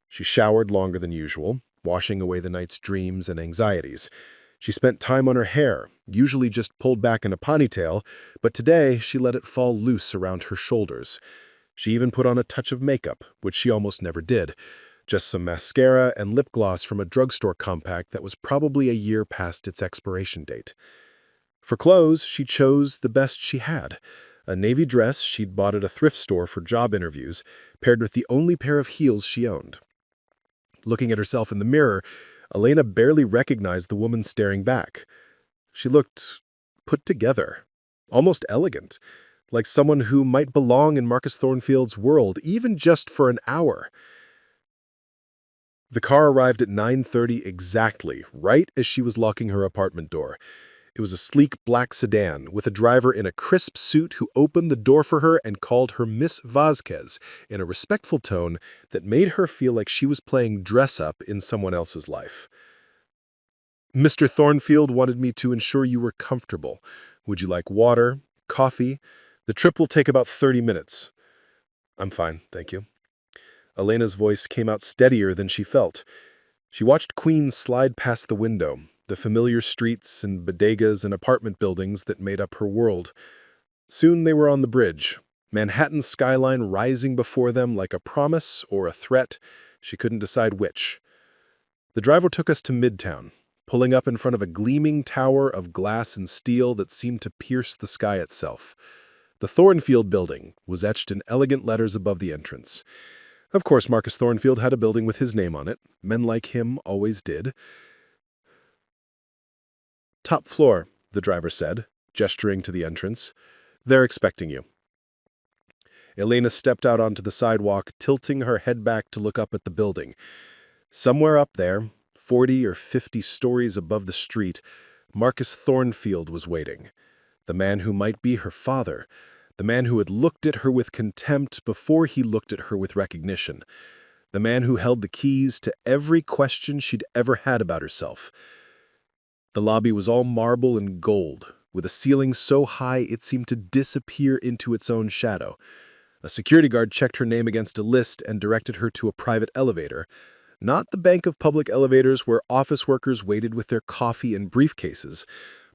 She showered longer than usual, washing away the night's dreams and anxieties. She spent time on her hair, usually just pulled back in a ponytail, but today she let it fall loose around her shoulders. She even put on a touch of makeup, which she almost never did, just some mascara and lip gloss from a drugstore compact that was probably a year past its expiration date. For clothes, she chose the best she had, a navy dress she'd bought at a thrift store for job interviews, paired with the only pair of heels she owned. Looking at herself in the mirror, Elena barely recognized the woman staring back. She looked put together, almost elegant, like someone who might belong in Marcus Thornfield's world, even just for an hour. The car arrived at 9:30 exactly, right as she was locking her apartment door. It was a sleek black sedan with a driver in a crisp suit who opened the door for her and called her Miss Vasquez in a respectful tone that made her feel like she was playing dress-up in someone else's life. "Mr. Thornfield wanted me to ensure you were comfortable. Would you like water, coffee? The trip will take about 30 minutes. "I'm fine, thank you." Elena's voice came out steadier than she felt. She watched Queens slide past the window, the familiar streets and bodegas and apartment buildings that made up her world. Soon they were on the bridge, Manhattan's skyline rising before them like a promise or a threat. She couldn't decide which. The driver took us to Midtown, pulling up in front of a gleaming tower of glass and steel that seemed to pierce the sky itself. The Thornfield building was etched in elegant letters above the entrance. Of course, Marcus Thornfield had a building with his name on it. Men like him always did. "Top floor," the driver said, gesturing to the entrance. "They're expecting you." Elena stepped out onto the sidewalk, tilting her head back to look up at the building. Somewhere up there, 40 or 50 stories above the street, Marcus Thornfield was waiting. The man who might be her father. The man who had looked at her with contempt before he looked at her with recognition. The man who held the keys to every question she'd ever had about herself. The lobby was all marble and gold, with a ceiling so high it seemed to disappear into its own shadow. A security guard checked her name against a list and directed her to a private elevator. Not the bank of public elevators where office workers waited with their coffee and briefcases,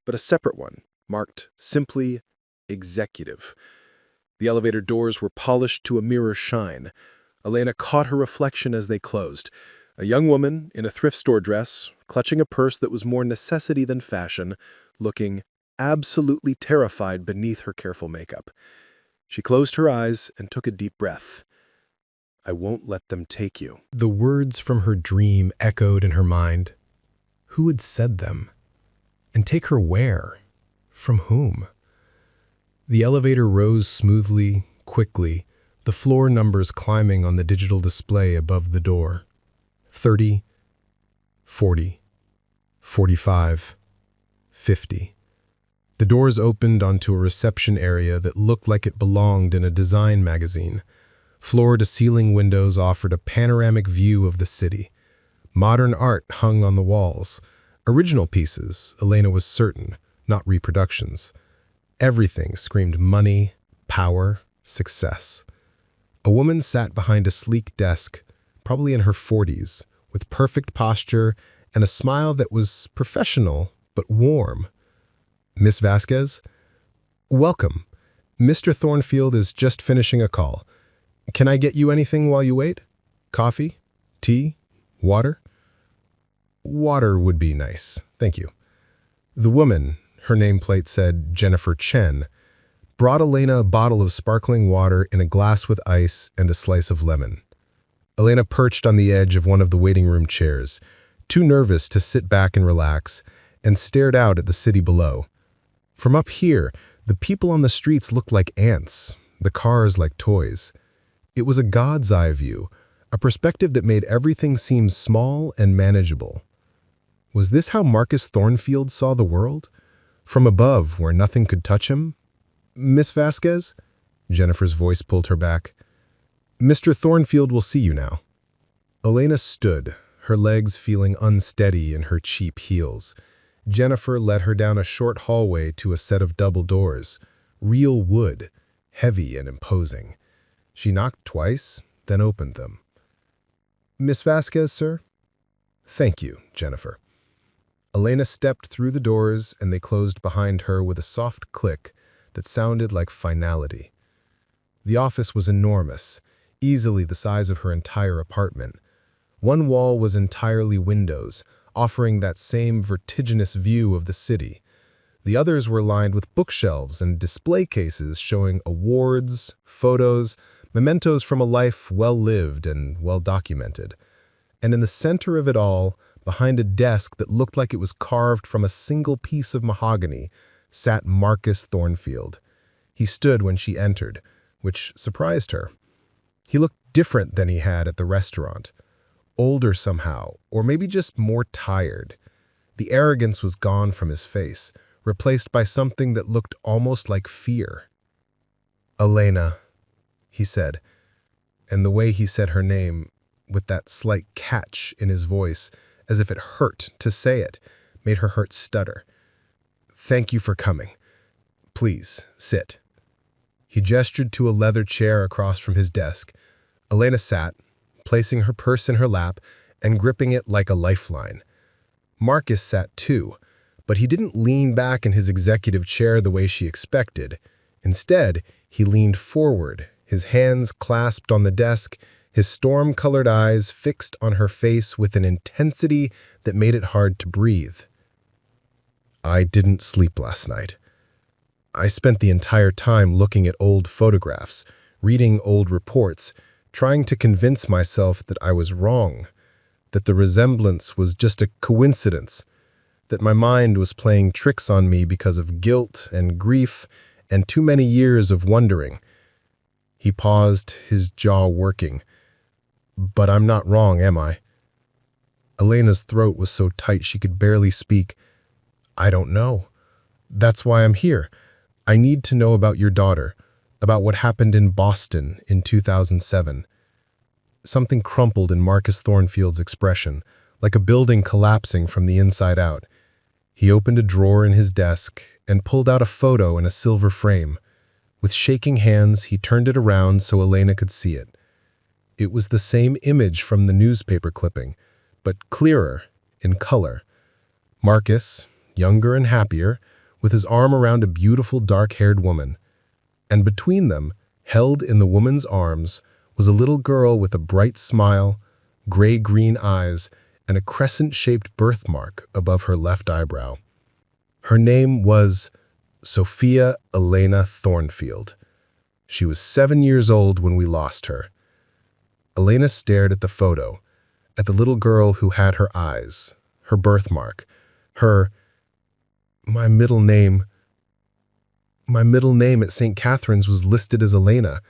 but a separate one, marked simply executive. The elevator doors were polished to a mirror shine. Elena caught her reflection as they closed. A young woman in a thrift store dress, clutching a purse that was more necessity than fashion, looking absolutely terrified beneath her careful makeup. She closed her eyes and took a deep breath. "I won't let them take you." The words from her dream echoed in her mind. Who had said them? And take her where? From whom? The elevator rose smoothly, quickly, the floor numbers climbing on the digital display above the door. 30, 40, 45, 50. The doors opened onto a reception area that looked like it belonged in a design magazine. Floor-to-ceiling windows offered a panoramic view of the city. Modern art hung on the walls. Original pieces, Elena was certain, not reproductions. Everything screamed money, power, success. A woman sat behind a sleek desk, probably in her 40s, with perfect posture and a smile that was professional but warm. "Miss Vasquez? Welcome. Mr. Thornfield is just finishing a call. Can I get you anything while you wait? Coffee? Tea? Water?" "Water would be nice, thank you." The woman, her nameplate said Jennifer Chen, brought Elena a bottle of sparkling water in a glass with ice and a slice of lemon. Elena perched on the edge of one of the waiting room chairs, too nervous to sit back and relax, and stared out at the city below. From up here, the people on the streets looked like ants, the cars like toys. It was a God's eye view, a perspective that made everything seem small and manageable. Was this how Marcus Thornfield saw the world? From above, where nothing could touch him? "Miss Vasquez?" Jennifer's voice pulled her back. "Mr. Thornfield will see you now." Elena stood, her legs feeling unsteady in her cheap heels. Jennifer led her down a short hallway to a set of double doors, real wood, heavy and imposing. She knocked twice, then opened them. "Miss Vasquez, sir?" "Thank you, Jennifer." Elena stepped through the doors and they closed behind her with a soft click that sounded like finality. The office was enormous, easily the size of her entire apartment. One wall was entirely windows, offering that same vertiginous view of the city. The others were lined with bookshelves and display cases showing awards, photos, mementos from a life well lived and well documented. And in the center of it all, behind a desk that looked like it was carved from a single piece of mahogany, sat Marcus Thornfield. He stood when she entered, which surprised her. He looked different than he had at the restaurant. Older somehow, or maybe just more tired. The arrogance was gone from his face, replaced by something that looked almost like fear. "Elena," he said, and the way he said her name, with that slight catch in his voice, as if it hurt to say it, made her heart stutter. "Thank you for coming. Please, sit." He gestured to a leather chair across from his desk. Elena sat, placing her purse in her lap and gripping it like a lifeline. Marcus sat too, but he didn't lean back in his executive chair the way she expected. Instead, he leaned forward, his hands clasped on the desk, his storm-colored eyes fixed on her face with an intensity that made it hard to breathe. "I didn't sleep last night. I spent the entire time looking at old photographs, reading old reports, trying to convince myself that I was wrong, that the resemblance was just a coincidence, that my mind was playing tricks on me because of guilt and grief and too many years of wondering." He paused, his jaw working. "But I'm not wrong, am I?" Elena's throat was so tight she could barely speak. "I don't know. That's why I'm here. I need to know about your daughter, about what happened in Boston in 2007. Something crumpled in Marcus Thornfield's expression, like a building collapsing from the inside out. He opened a drawer in his desk and pulled out a photo in a silver frame. With shaking hands, he turned it around so Elena could see it. It was the same image from the newspaper clipping, but clearer, in color. Marcus, younger and happier, with his arm around a beautiful dark-haired woman. And between them, held in the woman's arms, was a little girl with a bright smile, gray-green eyes, and a crescent-shaped birthmark above her left eyebrow. Her name was Sophia Elena Thornfield. She was 7 years old when we lost her. Elena stared at the photo, at the little girl who had her eyes, her birthmark, my middle name at St. Catherine's was listed as Elena.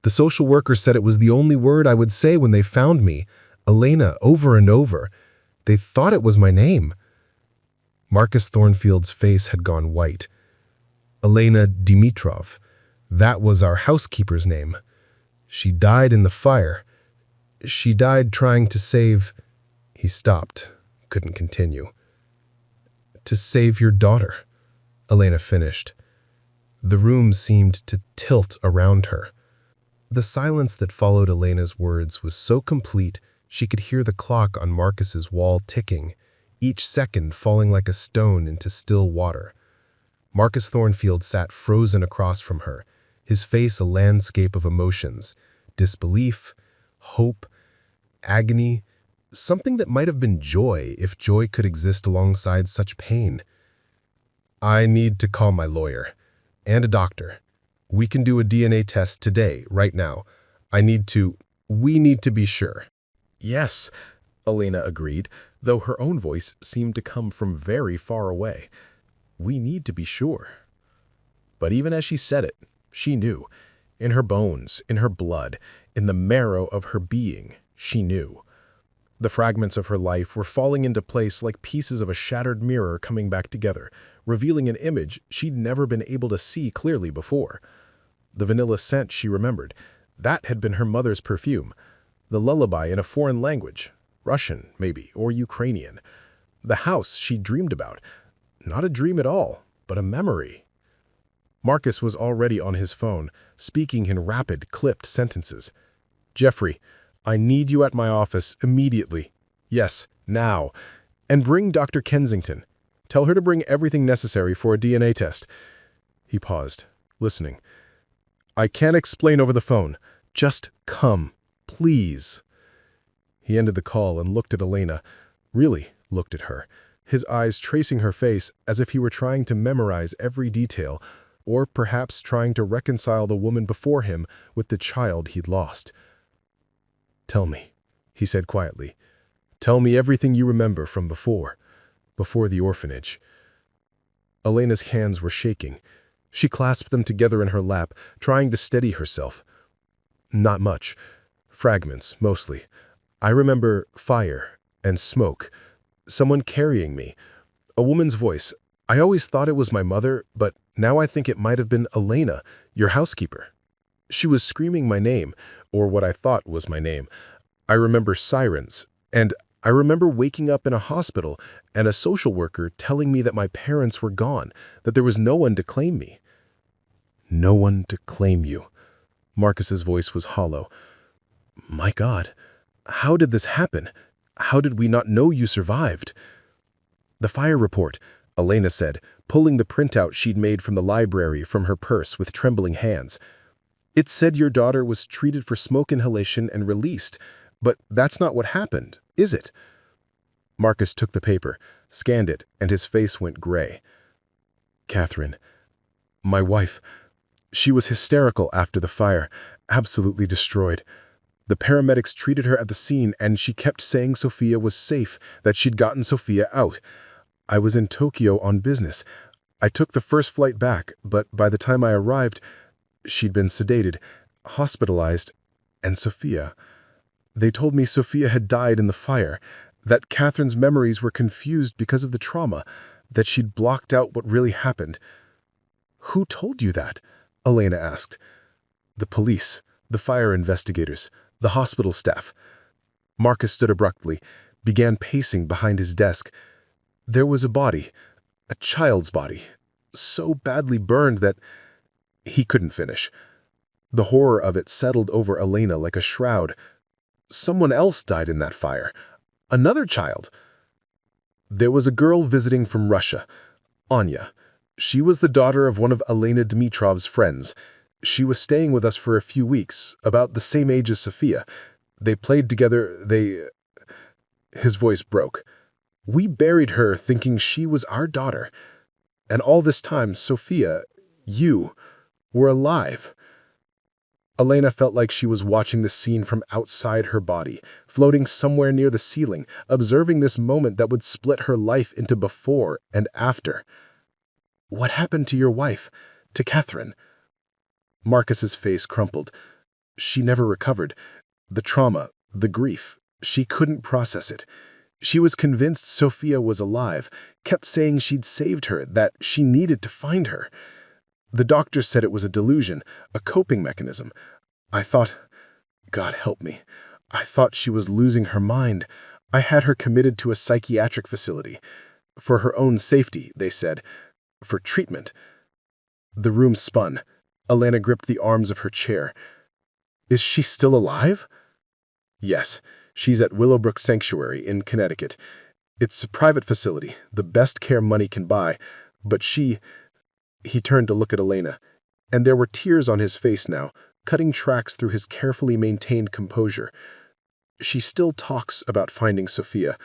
The social worker said it was the only word I would say when they found me, Elena, over and over. They thought it was my name. Marcus Thornfield's face had gone white. Elena Dimitrov. That was our housekeeper's name. She died in the fire. She died trying to save... He stopped, couldn't continue. To save your daughter, Elena finished. The room seemed to tilt around her. The silence that followed Elena's words was so complete she could hear the clock on Marcus's wall ticking, each second falling like a stone into still water. Marcus Thornfield sat frozen across from her, his face a landscape of emotions, disbelief, hope, agony, something that might have been joy if joy could exist alongside such pain. I need to call my lawyer and a doctor. We can do a DNA test today, right now. We need to be sure. Yes, Elena agreed, though her own voice seemed to come from very far away. We need to be sure. But even as she said it, she knew. In her bones, in her blood, in the marrow of her being, she knew. The fragments of her life were falling into place like pieces of a shattered mirror coming back together, revealing an image she'd never been able to see clearly before. The vanilla scent she remembered, that had been her mother's perfume. The lullaby in a foreign language, Russian, maybe, or Ukrainian. The house she dreamed about, not a dream at all, but a memory. Marcus was already on his phone, speaking in rapid, clipped sentences. Jeffrey, I need you at my office immediately. Yes, now. And bring Dr. Kensington. Tell her to bring everything necessary for a DNA test. He paused, listening. I can't explain over the phone. Just come, please. He ended the call and looked at Elena, really looked at her, his eyes tracing her face as if he were trying to memorize every detail, or perhaps trying to reconcile the woman before him with the child he'd lost. Tell me, he said quietly. Tell me everything you remember from before the orphanage. Elena's hands were shaking. She clasped them together in her lap, trying to steady herself. Not much. Fragments, mostly. I remember fire and smoke. Someone carrying me. A woman's voice. I always thought it was my mother, but now I think it might have been Elena, your housekeeper. She was screaming my name, or what I thought was my name. I remember sirens, and I remember waking up in a hospital and a social worker telling me that my parents were gone, that there was no one to claim me. No one to claim you. Marcus's voice was hollow. My God, how did this happen? How did we not know you survived? The fire report, Elena said, pulling the printout she'd made from the library from her purse with trembling hands. It said your daughter was treated for smoke inhalation and released, but that's not what happened, is it? Marcus took the paper, scanned it, and his face went gray. Catherine, my wife, she was hysterical after the fire, absolutely destroyed. The paramedics treated her at the scene, and she kept saying Sophia was safe, that she'd gotten Sophia out. I was in Tokyo on business. I took the first flight back, but by the time I arrived, she'd been sedated, hospitalized, and Sophia. They told me Sophia had died in the fire, that Catherine's memories were confused because of the trauma, that she'd blocked out what really happened. Who told you that? Elena asked. The police, the fire investigators, the hospital staff. Marcus stood abruptly, began pacing behind his desk. There was a body, a child's body, so badly burned that he couldn't finish. The horror of it settled over Elena like a shroud. Someone else died in that fire. Another child. There was a girl visiting from Russia, Anya. She was the daughter of one of Elena Dimitrov's friends. She was staying with us for a few weeks, about the same age as Sophia. They played together, His voice broke. We buried her thinking she was our daughter. And all this time, Sophia, you, were alive. Elena felt like she was watching the scene from outside her body, floating somewhere near the ceiling, observing this moment that would split her life into before and after. What happened to your wife, to Catherine? Marcus's face crumpled. She never recovered. The trauma, the grief, she couldn't process it. She was convinced Sophia was alive, kept saying she'd saved her, that she needed to find her. The doctor said it was a delusion, a coping mechanism. I thought, God help me, I thought she was losing her mind. I had her committed to a psychiatric facility. For her own safety, they said. For treatment. The room spun. Elena gripped the arms of her chair. Is she still alive? Yes, she's at Willowbrook Sanctuary in Connecticut. It's a private facility, the best care money can buy, but He turned to look at Elena, and there were tears on his face now, cutting tracks through his carefully maintained composure. She still talks about finding Sophia.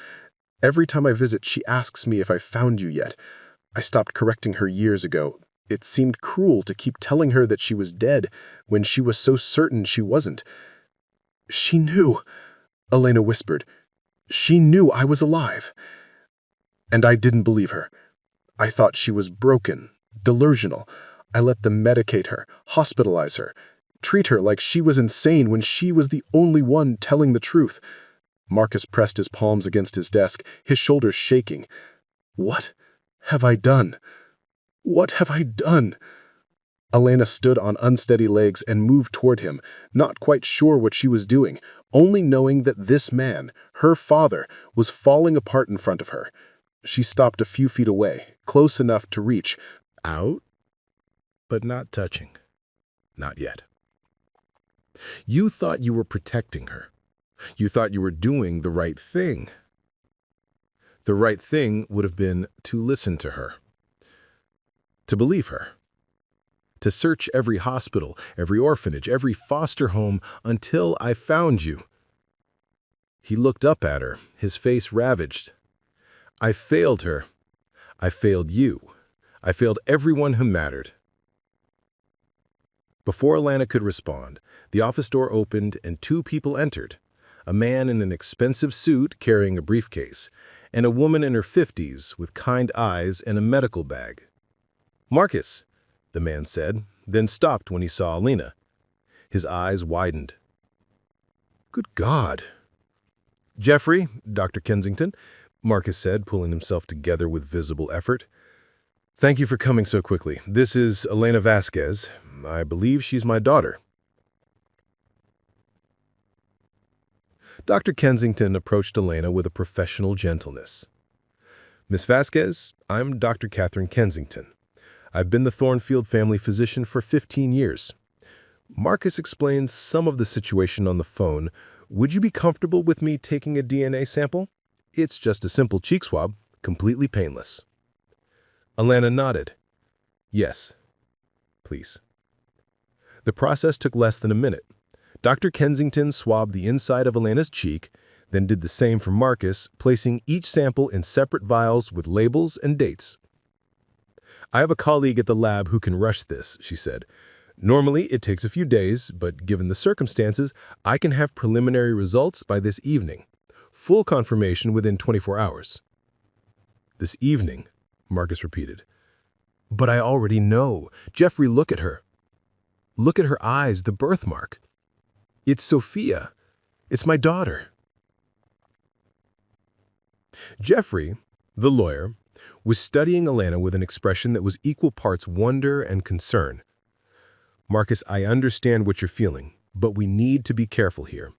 Every time I visit, she asks me if I found you yet. I stopped correcting her years ago. It seemed cruel to keep telling her that she was dead when she was so certain she wasn't. She knew, Elena whispered. She knew I was alive. And I didn't believe her. I thought she was broken, delusional. I let them medicate her, hospitalize her, treat her like she was insane when she was the only one telling the truth. Marcus pressed his palms against his desk, his shoulders shaking. What have I done? What have I done? Elena stood on unsteady legs and moved toward him, not quite sure what she was doing, only knowing that this man, her father, was falling apart in front of her. She stopped a few feet away, close enough to reach Out, but not touching. Not yet. You thought you were protecting her. You thought you were doing the right thing. The right thing would have been to listen to her, to believe her, to search every hospital, every orphanage, every foster home until I found you. He looked up at her, his face ravaged. I failed her. I failed you. I failed everyone who mattered. Before Elena could respond, the office door opened and two people entered, a man in an expensive suit carrying a briefcase, and a woman in her 50s with kind eyes and a medical bag. Marcus, the man said, then stopped when he saw Elena. His eyes widened. Good God. Jeffrey, Dr. Kensington, Marcus said, pulling himself together with visible effort. Thank you for coming so quickly. This is Elena Vasquez. I believe she's my daughter. Dr. Kensington approached Elena with a professional gentleness. Miss Vasquez, I'm Dr. Catherine Kensington. I've been the Thornfield family physician for 15 years. Marcus explained some of the situation on the phone. Would you be comfortable with me taking a DNA sample? It's just a simple cheek swab, completely painless. Elena nodded. Yes, please. The process took less than a minute. Dr. Kensington swabbed the inside of Elena's cheek, then did the same for Marcus, placing each sample in separate vials with labels and dates. I have a colleague at the lab who can rush this, she said. Normally, it takes a few days, but given the circumstances, I can have preliminary results by this evening. Full confirmation within 24 hours. This evening, Marcus repeated. But I already know. Jeffrey, look at her. Look at her eyes, the birthmark. It's Sophia. It's my daughter. Jeffrey, the lawyer, was studying Elena with an expression that was equal parts wonder and concern. Marcus, I understand what you're feeling, but we need to be careful here.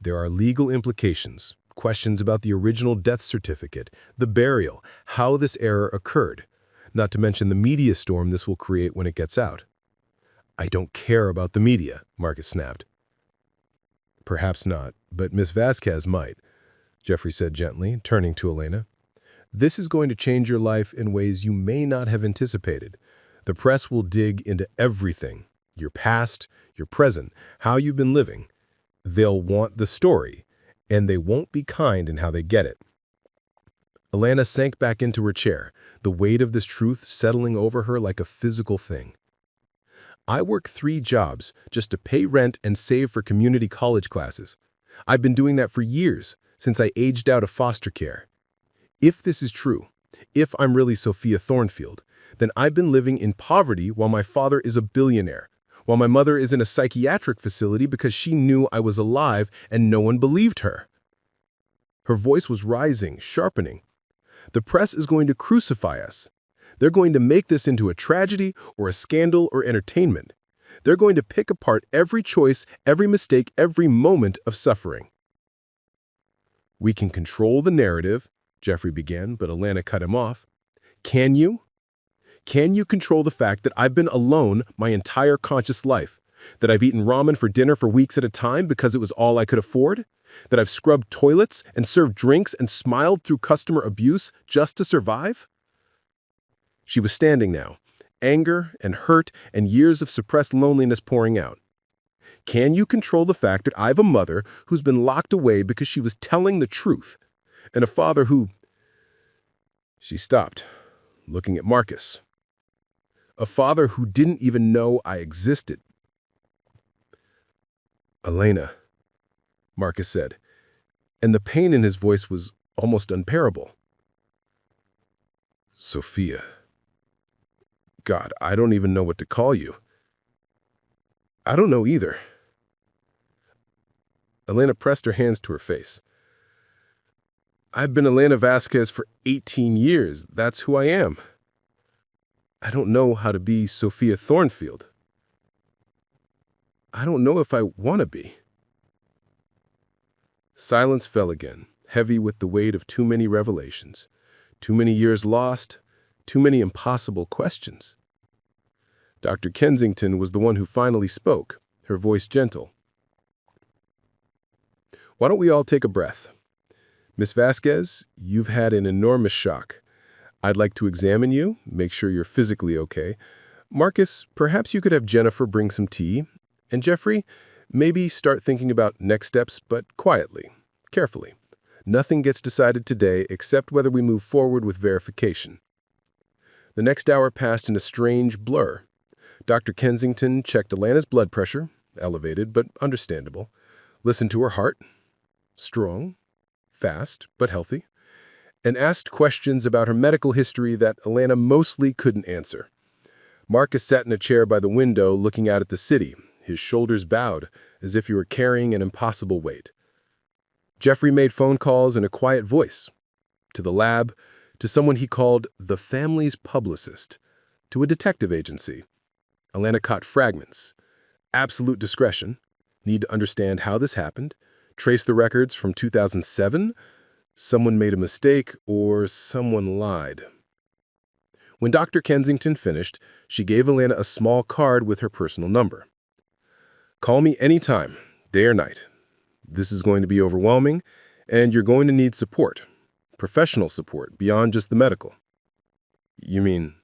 There are legal implications, questions about the original death certificate, the burial, how this error occurred, not to mention the media storm this will create when it gets out. I don't care about the media, Marcus snapped. Perhaps not, but Miss Vasquez might, Jeffrey said gently, turning to Elena. This is going to change your life in ways you may not have anticipated. The press will dig into everything, your past, your present, how you've been living. They'll want the story, and they won't be kind in how they get it. Elena sank back into her chair, the weight of this truth settling over her like a physical thing. I work 3 jobs just to pay rent and save for community college classes. I've been doing that for years, since I aged out of foster care. If this is true, if I'm really Sophia Thornfield, then I've been living in poverty while my father is a billionaire, while my mother is in a psychiatric facility because she knew I was alive and no one believed her. Her voice was rising, sharpening. The press is going to crucify us. They're going to make this into a tragedy or a scandal or entertainment. They're going to pick apart every choice, every mistake, every moment of suffering. We can control the narrative, Jeffrey began, but Elena cut him off. Can you? Can you control the fact that I've been alone my entire conscious life? That I've eaten ramen for dinner for weeks at a time because it was all I could afford? That I've scrubbed toilets and served drinks and smiled through customer abuse just to survive? She was standing now, anger and hurt and years of suppressed loneliness pouring out. Can you control the fact that I've a mother who's been locked away because she was telling the truth, and a father who... She stopped, looking at Marcus. A father who didn't even know I existed. Elena, Marcus said, and the pain in his voice was almost unbearable. Sophia. God, I don't even know what to call you. I don't know either. Elena pressed her hands to her face. I've been Elena Vasquez for 18 years. That's who I am. I don't know how to be Sophia Thornfield. I don't know if I want to be. Silence fell again, heavy with the weight of too many revelations, too many years lost, too many impossible questions. Dr. Kensington was the one who finally spoke, her voice gentle. Why don't we all take a breath? Miss Vasquez, you've had an enormous shock. I'd like to examine you, make sure you're physically okay. Marcus, perhaps you could have Jennifer bring some tea. And Jeffrey, maybe start thinking about next steps, but quietly, carefully. Nothing gets decided today except whether we move forward with verification. The next hour passed in a strange blur. Dr. Kensington checked Elena's blood pressure, elevated but understandable, listened to her heart, strong, fast but healthy, and asked questions about her medical history that Elena mostly couldn't answer. Marcus sat in a chair by the window looking out at the city, his shoulders bowed as if he were carrying an impossible weight. Jeffrey made phone calls in a quiet voice, to the lab, to someone he called the family's publicist, to a detective agency. Elena caught fragments. Absolute discretion. Need to understand how this happened. Trace the records from 2007. Someone made a mistake or someone lied. When Dr. Kensington finished, she gave Elena a small card with her personal number. Call me anytime, day or night. This is going to be overwhelming, and you're going to need support. Professional support, beyond just the medical. You mean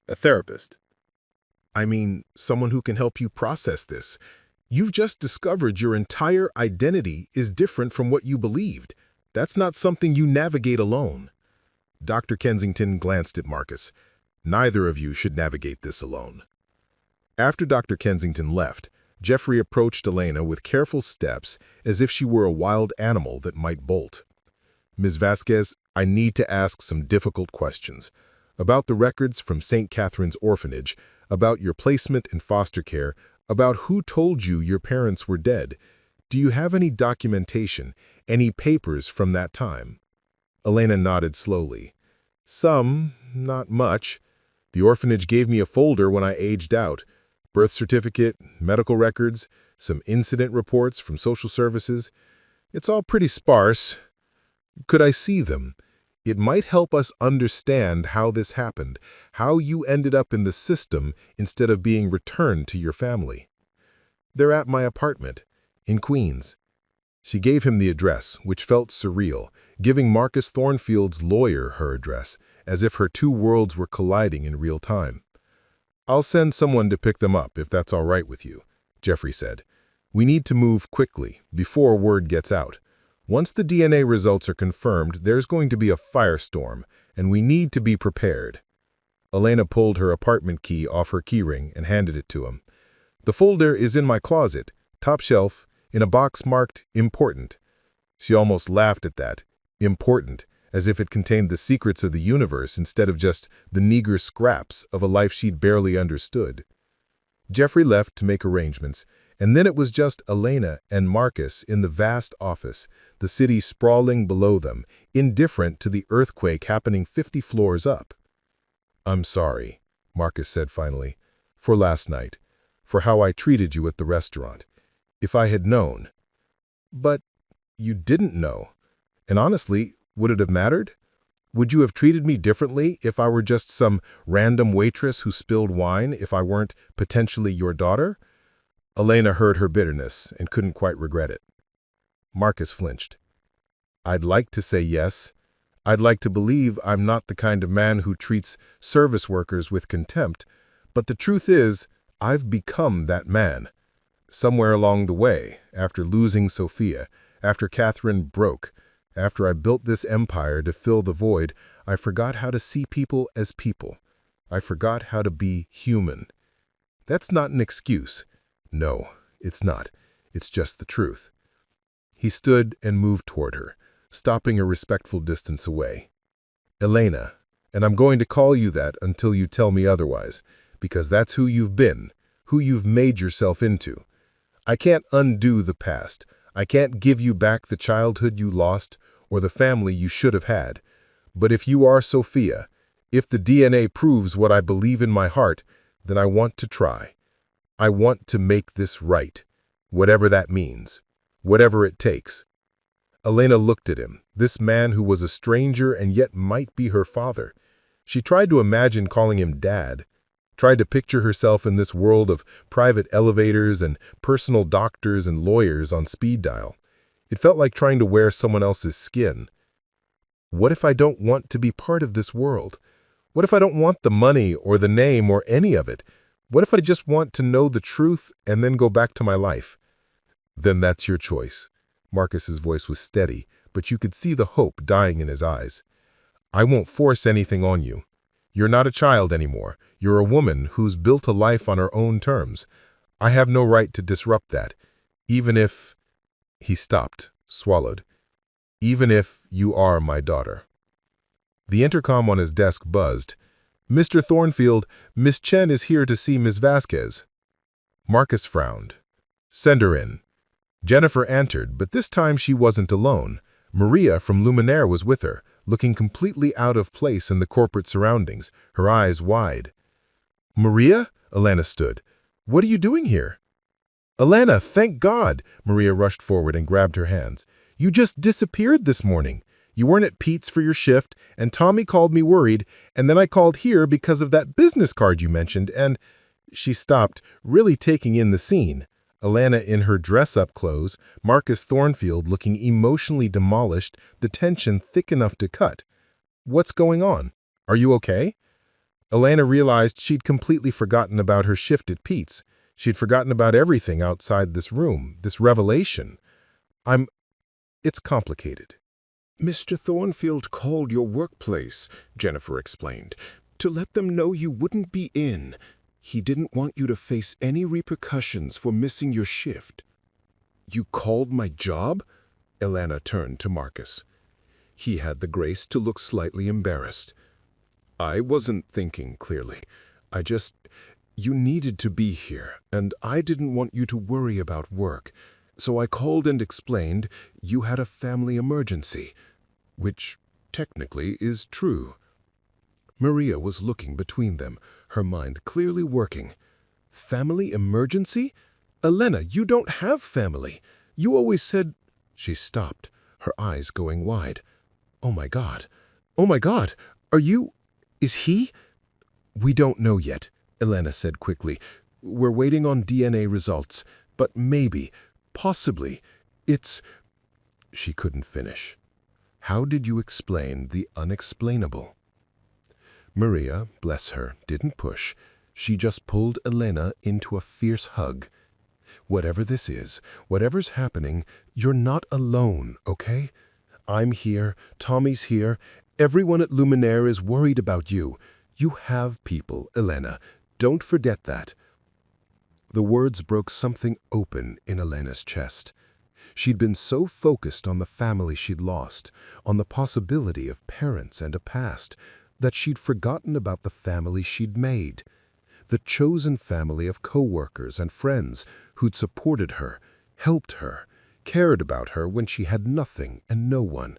a therapist? I mean, someone who can help you process this. You've just discovered your entire identity is different from what you believed. That's not something you navigate alone. Dr. Kensington glanced at Marcus. Neither of you should navigate this alone. After Dr. Kensington left, Jeffrey approached Elena with careful steps as if she were a wild animal that might bolt. Ms. Vasquez, I need to ask some difficult questions. About the records from St. Catherine's Orphanage, about your placement in foster care, about who told you your parents were dead. Do you have any documentation, any papers from that time? Elena nodded slowly. Some, not much. The orphanage gave me a folder when I aged out. Birth certificate, medical records, some incident reports from social services. It's all pretty sparse. Could I see them? It might help us understand how this happened, how you ended up in the system instead of being returned to your family. They're at my apartment, in Queens. She gave him the address, which felt surreal. giving Marcus Thornfield's lawyer her address, as if her two worlds were colliding in real time. "I'll send someone to pick them up, if that's all right with you," Jeffrey said. "We need to move quickly, before word gets out. Once the DNA results are confirmed, there's going to be a firestorm, and we need to be prepared." Elena pulled her apartment key off her keyring and handed it to him. "The folder is in my closet, top shelf, in a box marked important." She almost laughed at that, important, as if it contained the secrets of the universe instead of just the meager scraps of a life she'd barely understood. Jeffrey left to make arrangements, and then it was just Elena and Marcus in the vast office, the city sprawling below them, indifferent to the earthquake happening 50 floors up. "I'm sorry," Marcus said finally, "for last night, for how I treated you at the restaurant. If I had known—" "But you didn't know. And honestly, would it have mattered? Would you have treated me differently if I were just some random waitress who spilled wine, if I weren't potentially your daughter?" Elena heard her bitterness and couldn't quite regret it. Marcus flinched. "I'd like to say yes. I'd like to believe I'm not the kind of man who treats service workers with contempt, but the truth is, I've become that man. Somewhere along the way, after losing Sophia, after Catherine broke, after I built this empire to fill the void, I forgot how to see people as people. I forgot how to be human. That's not an excuse. No, it's not. It's just the truth." He stood and moved toward her, stopping a respectful distance away. "Elena, and I'm going to call you that until you tell me otherwise, because that's who you've been, who you've made yourself into. I can't undo the past. I can't give you back the childhood you lost or the family you should have had. But if you are Sophia, if the DNA proves what I believe in my heart, then I want to try. I want to make this right, whatever that means, whatever it takes." Elena looked at him, this man who was a stranger and yet might be her father. She tried to imagine calling him Dad, tried to picture herself in this world of private elevators and personal doctors and lawyers on speed dial. It felt like trying to wear someone else's skin. What if I don't want to be part of this world? What if I don't want the money or the name or any of it? What if I just want to know the truth and then go back to my life? "Then that's your choice." Marcus's voice was steady, but you could see the hope dying in his eyes. "I won't force anything on you. You're not a child anymore. You're a woman who's built a life on her own terms. I have no right to disrupt that, even if—" He stopped, swallowed. "Even if you are my daughter." The intercom on his desk buzzed. "Mr. Thornfield, Miss Chen is here to see Miss Vasquez." Marcus frowned. "Send her in." Jennifer entered, but this time she wasn't alone. Maria from Luminère was with her, looking completely out of place in the corporate surroundings, her eyes wide. "Maria?" Elena stood. "What are you doing here?" "Elena, thank God!" Maria rushed forward and grabbed her hands. "You just disappeared this morning. You weren't at Pete's for your shift, and Tommy called me worried, and then I called here because of that business card you mentioned, and—" She stopped, really taking in the scene. Elena in her dress-up clothes, Marcus Thornfield looking emotionally demolished, the tension thick enough to cut. "What's going on? Are you okay?" Elena realized she'd completely forgotten about her shift at Pete's. She'd forgotten about everything outside this room, this revelation. It's complicated." "Mr. Thornfield called your workplace," Jennifer explained, "to let them know you wouldn't be in. He didn't want you to face any repercussions for missing your shift." "You called my job?" Elena turned to Marcus. He had the grace to look slightly embarrassed. "I wasn't thinking clearly. You needed to be here, and I didn't want you to worry about work. So I called and explained you had a family emergency, which technically is true." Maria was looking between them, her mind clearly working. "Family emergency? Elena, you don't have family. You always said—" She stopped, her eyes going wide. "Oh my God. Oh my God. Is he?" "We don't know yet," Elena said quickly. "We're waiting on DNA results, but maybe, possibly, it's—" She couldn't finish. How did you explain the unexplainable? Maria, bless her, didn't push. She just pulled Elena into a fierce hug. Whatever this is, whatever's happening, you're not alone, okay? I'm here, Tommy's here, everyone at Luminère is worried about you. You have people, Elena. Don't forget that. The words broke something open in Elena's chest. She'd been so focused on the family she'd lost, on the possibility of parents and a past, that she'd forgotten about the family she'd made. The chosen family of co-workers and friends who'd supported her, helped her, cared about her when she had nothing and no one.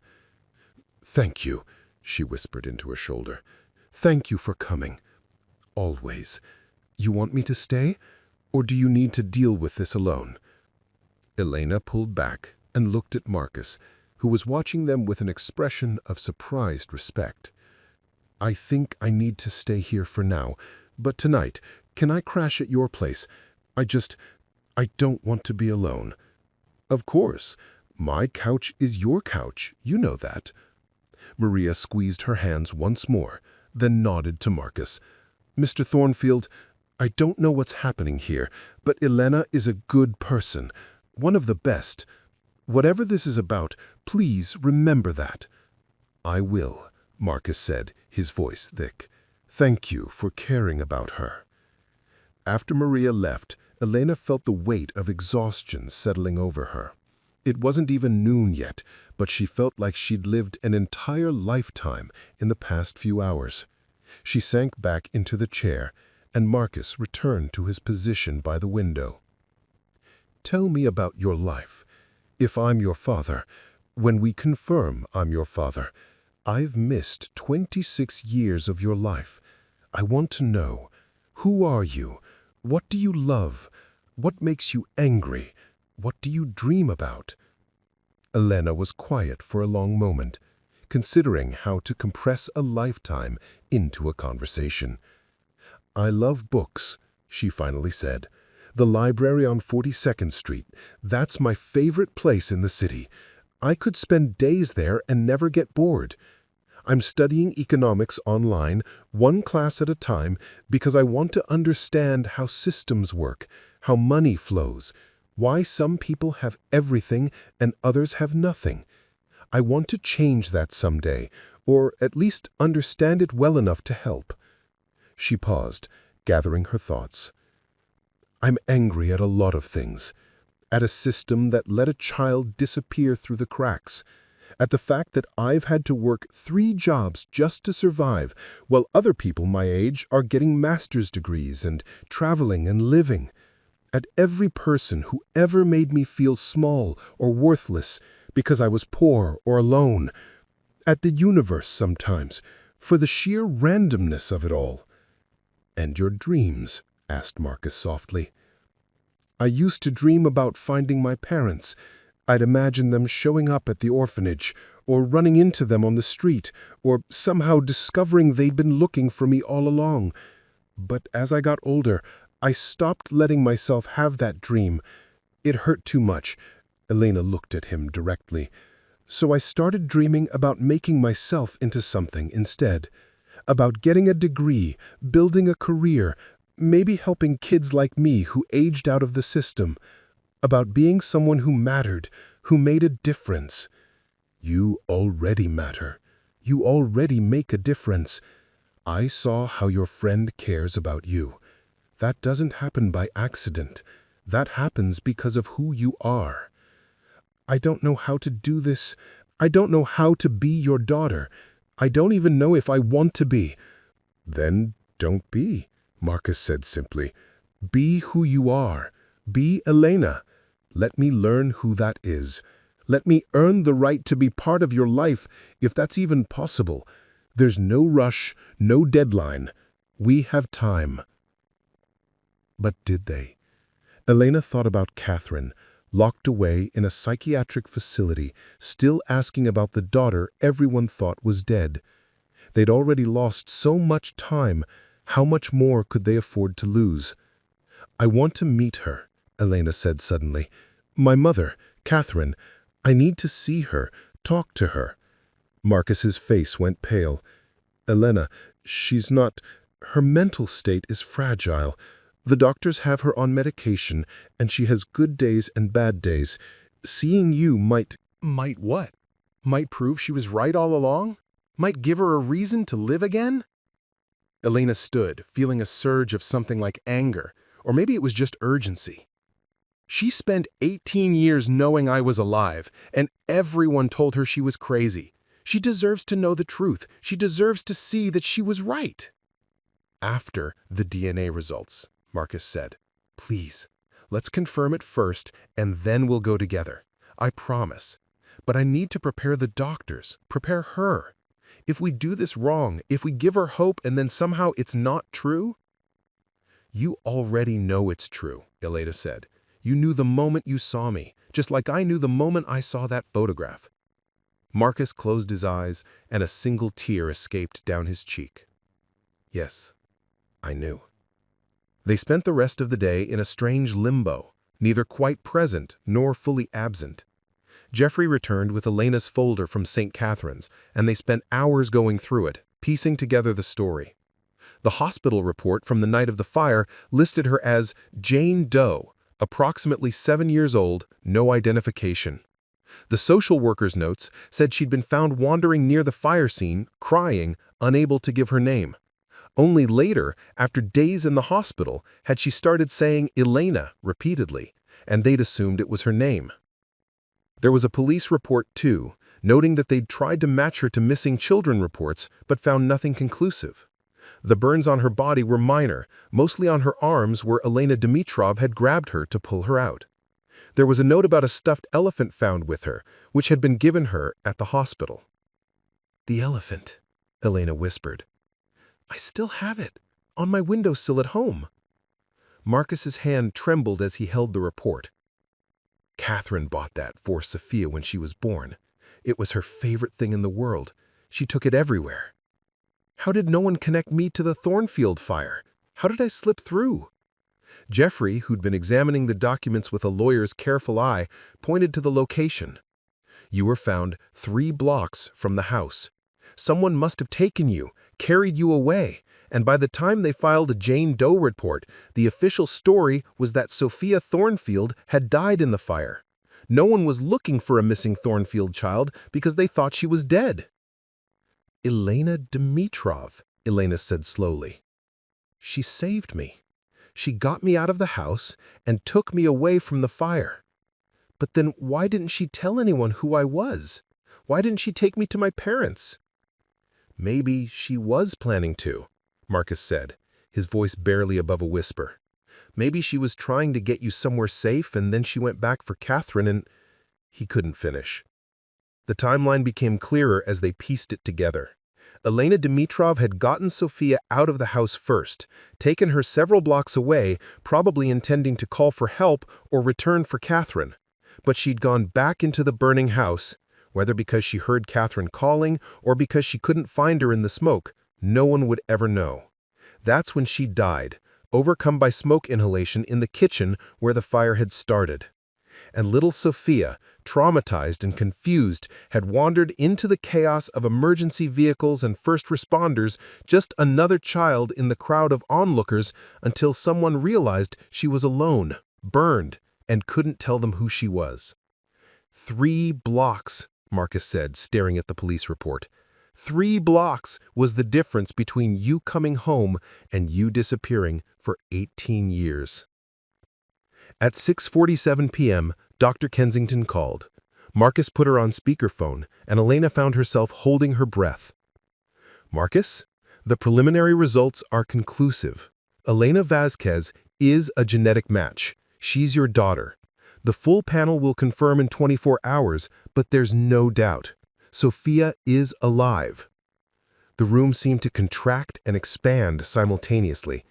"Thank you," she whispered into her shoulder. "Thank you for coming. Always. You want me to stay, or do you need to deal with this alone?" Elena pulled back and looked at Marcus, who was watching them with an expression of surprised respect. "I think I need to stay here for now, but tonight, can I crash at your place? I don't want to be alone." "Of course. My couch is your couch. You know that." Maria squeezed her hands once more, then nodded to Marcus. "Mr. Thornfield, I don't know what's happening here, but Elena is a good person, one of the best. Whatever this is about, please remember that." "I will," Marcus said, his voice thick. "Thank you for caring about her." After Maria left, Elena felt the weight of exhaustion settling over her. It wasn't even noon yet, but she felt like she'd lived an entire lifetime in the past few hours. She sank back into the chair, and Marcus returned to his position by the window. "Tell me about your life. If I'm your father, when we confirm I'm your father, I've missed 26 years of your life. I want to know, who are you? What do you love? What makes you angry? What do you dream about?" Elena was quiet for a long moment, considering how to compress a lifetime into a conversation. "I love books," she finally said. "The library on 42nd Street, that's my favorite place in the city. I could spend days there and never get bored. I'm studying economics online, one class at a time, because I want to understand how systems work, how money flows, why some people have everything and others have nothing. I want to change that someday, or at least understand it well enough to help." She paused, gathering her thoughts. "I'm angry at a lot of things. At a system that let a child disappear through the cracks. At the fact that I've had to work 3 jobs just to survive, while other people my age are getting master's degrees and traveling and living. At every person who ever made me feel small or worthless because I was poor or alone. At the universe sometimes, for the sheer randomness of it all." "And your dreams?" asked Marcus softly. "I used to dream about finding my parents. I'd imagine them showing up at the orphanage, or running into them on the street, or somehow discovering they'd been looking for me all along. But as I got older, I stopped letting myself have that dream. It hurt too much." Elena looked at him directly. "So I started dreaming about making myself into something instead. About getting a degree, building a career, maybe helping kids like me who aged out of the system. About being someone who mattered, who made a difference." "You already matter. You already make a difference. I saw how your friend cares about you. That doesn't happen by accident. That happens because of who you are." "I don't know how to do this. I don't know how to be your daughter. I don't even know if I want to be." "Then don't be," Marcus said simply. "Be who you are. Be Elena. Let me learn who that is. Let me earn the right to be part of your life, if that's even possible. There's no rush, no deadline. We have time." But did they? Elena thought about Catherine, locked away in a psychiatric facility, still asking about the daughter everyone thought was dead. They'd already lost so much time. How much more could they afford to lose? "I want to meet her," Elena said suddenly. "My mother, Catherine. I need to see her, talk to her." Marcus's face went pale. Elena, she's not... Her mental state is fragile. The doctors have her on medication, and she has good days and bad days. Seeing you might... Might what? Might prove she was right all along? Might give her a reason to live again? Elena stood, feeling a surge of something like anger, or maybe it was just urgency. She spent 18 years knowing I was alive, and everyone told her she was crazy. She deserves to know the truth. She deserves to see that she was right. After the DNA results, Marcus said, please, let's confirm it first, and then we'll go together. I promise. But I need to prepare the doctors, prepare her. If we do this wrong, if we give her hope and then somehow it's not true... You already know it's true, Elena said. You knew the moment you saw me, just like I knew the moment I saw that photograph. Marcus closed his eyes, and a single tear escaped down his cheek. Yes, I knew. They spent the rest of the day in a strange limbo, neither quite present nor fully absent. Jeffrey returned with Elena's folder from St. Catherine's, and they spent hours going through it, piecing together the story. The hospital report from the night of the fire listed her as Jane Doe, approximately 7 years old, no identification. The social worker's notes said she'd been found wandering near the fire scene, crying, unable to give her name. Only later, after days in the hospital, had she started saying Elena repeatedly, and they'd assumed it was her name. There was a police report, too, noting that they'd tried to match her to missing children reports but found nothing conclusive. The burns on her body were minor, mostly on her arms where Elena Dimitrov had grabbed her to pull her out. There was a note about a stuffed elephant found with her, which had been given her at the hospital. "The elephant," Elena whispered. "I still have it, on my windowsill at home." Marcus's hand trembled as he held the report. Catherine bought that for Sophia when she was born. It was her favorite thing in the world. She took it everywhere. How did no one connect me to the Thornfield fire? How did I slip through? Jeffrey, who'd been examining the documents with a lawyer's careful eye, pointed to the location. You were found 3 blocks from the house. Someone must have taken you, carried you away, and by the time they filed a Jane Doe report, the official story was that Sophia Thornfield had died in the fire. No one was looking for a missing Thornfield child because they thought she was dead. "Elena Dimitrov," Elena said slowly. "She saved me. She got me out of the house and took me away from the fire. But then why didn't she tell anyone who I was? Why didn't she take me to my parents?" "Maybe she was planning to," Marcus said, his voice barely above a whisper. "Maybe she was trying to get you somewhere safe and then she went back for Catherine and—" He couldn't finish. The timeline became clearer as they pieced it together. Elena Dimitrov had gotten Sophia out of the house first, taken her several blocks away, probably intending to call for help or return for Catherine. But she'd gone back into the burning house, whether because she heard Catherine calling or because she couldn't find her in the smoke. No one would ever know. That's when she died, overcome by smoke inhalation in the kitchen where the fire had started. And little Sophia, traumatized and confused, had wandered into the chaos of emergency vehicles and first responders, just another child in the crowd of onlookers, until someone realized she was alone, burned, and couldn't tell them who she was. 3 blocks, Marcus said, staring at the police report. 3 blocks was the difference between you coming home and you disappearing for 18 years. At 6:47 p.m., Dr. Kensington called. Marcus put her on speakerphone, and Elena found herself holding her breath. "Marcus, the preliminary results are conclusive. Elena Vasquez is a genetic match. She's your daughter. The full panel will confirm in 24 hours, but there's no doubt. Sophia is alive." The room seemed to contract and expand simultaneously.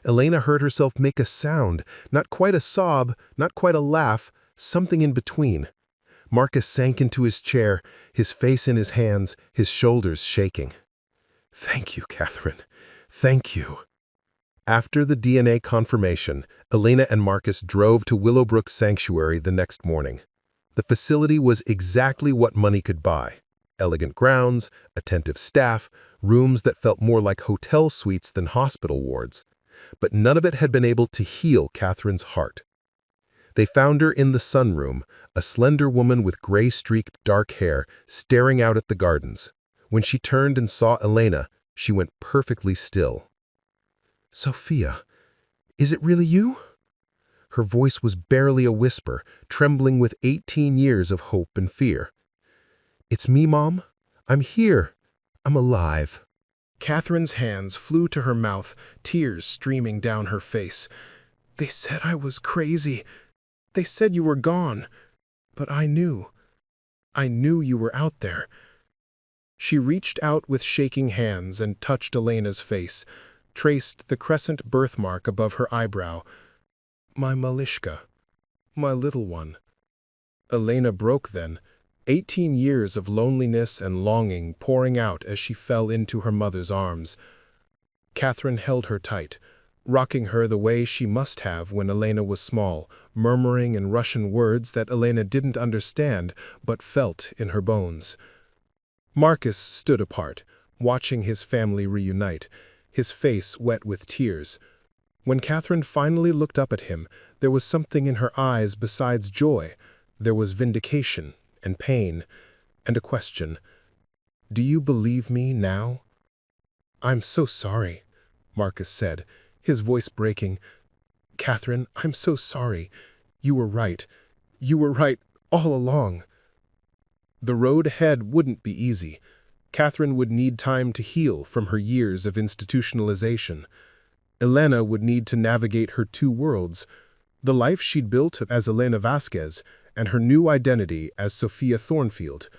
Elena heard herself make a sound, not quite a sob, not quite a laugh, something in between. Marcus sank into his chair, his face in his hands, his shoulders shaking. "Thank you, Catherine. Thank you." After the DNA confirmation, Elena and Marcus drove to Willowbrook Sanctuary the next morning. The facility was exactly what money could buy. elegant grounds, attentive staff, rooms that felt more like hotel suites than hospital wards. But none of it had been able to heal Catherine's heart. They found her in the sunroom, a slender woman with gray-streaked dark hair, staring out at the gardens. When she turned and saw Elena, she went perfectly still. "Sophia, is it really you?" Her voice was barely a whisper, trembling with 18 years of hope and fear. "It's me, Mom. I'm here. I'm alive." Catherine's hands flew to her mouth, tears streaming down her face. "They said I was crazy. They said you were gone. But I knew. I knew you were out there." She reached out with shaking hands and touched Elena's face, traced the crescent birthmark above her eyebrow. "My Malishka, my little one." Elena broke then, 18 years of loneliness and longing pouring out as she fell into her mother's arms. Catherine held her tight, rocking her the way she must have when Elena was small, murmuring in Russian words that Elena didn't understand but felt in her bones. Marcus stood apart, watching his family reunite, his face wet with tears. When Catherine finally looked up at him, there was something in her eyes besides joy. There was vindication and pain, and a question. "Do you believe me now?" "I'm so sorry," Marcus said, his voice breaking. "Catherine, I'm so sorry. You were right. You were right all along." The road ahead wouldn't be easy. Catherine would need time to heal from her years of institutionalization. Elena would need to navigate her two worlds, the life she'd built as Elena Vasquez and her new identity as Sophia Thornfield.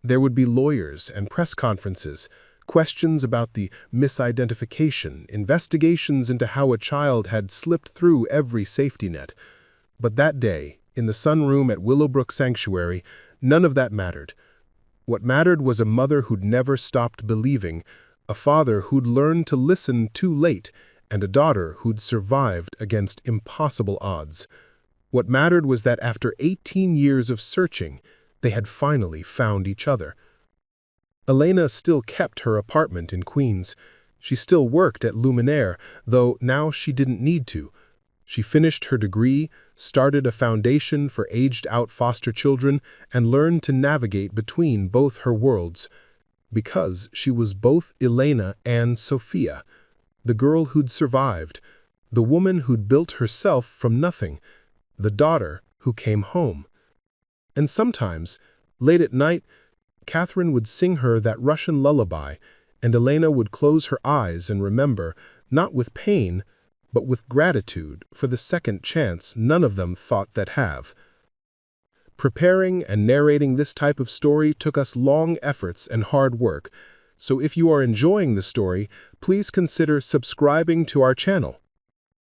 There would be lawyers and press conferences, questions about the misidentification, investigations into how a child had slipped through every safety net. But that day, in the sunroom at Willowbrook Sanctuary, none of that mattered. What mattered was a mother who'd never stopped believing, a father who'd learned to listen too late, and a daughter who'd survived against impossible odds. What mattered was that after 18 years of searching, they had finally found each other. Elena still kept her apartment in Queens. She still worked at Luminère, though now she didn't need to. She finished her degree, started a foundation for aged-out foster children, and learned to navigate between both her worlds. Because she was both Elena and Sophia, the girl who'd survived, the woman who'd built herself from nothing, the daughter who came home. And sometimes, late at night, Catherine would sing her that Russian lullaby, and Elena would close her eyes and remember, not with pain, but with gratitude for the second chance none of them thought they'd have. Preparing and narrating this type of story took us long efforts and hard work, so if you are enjoying the story, please consider subscribing to our channel.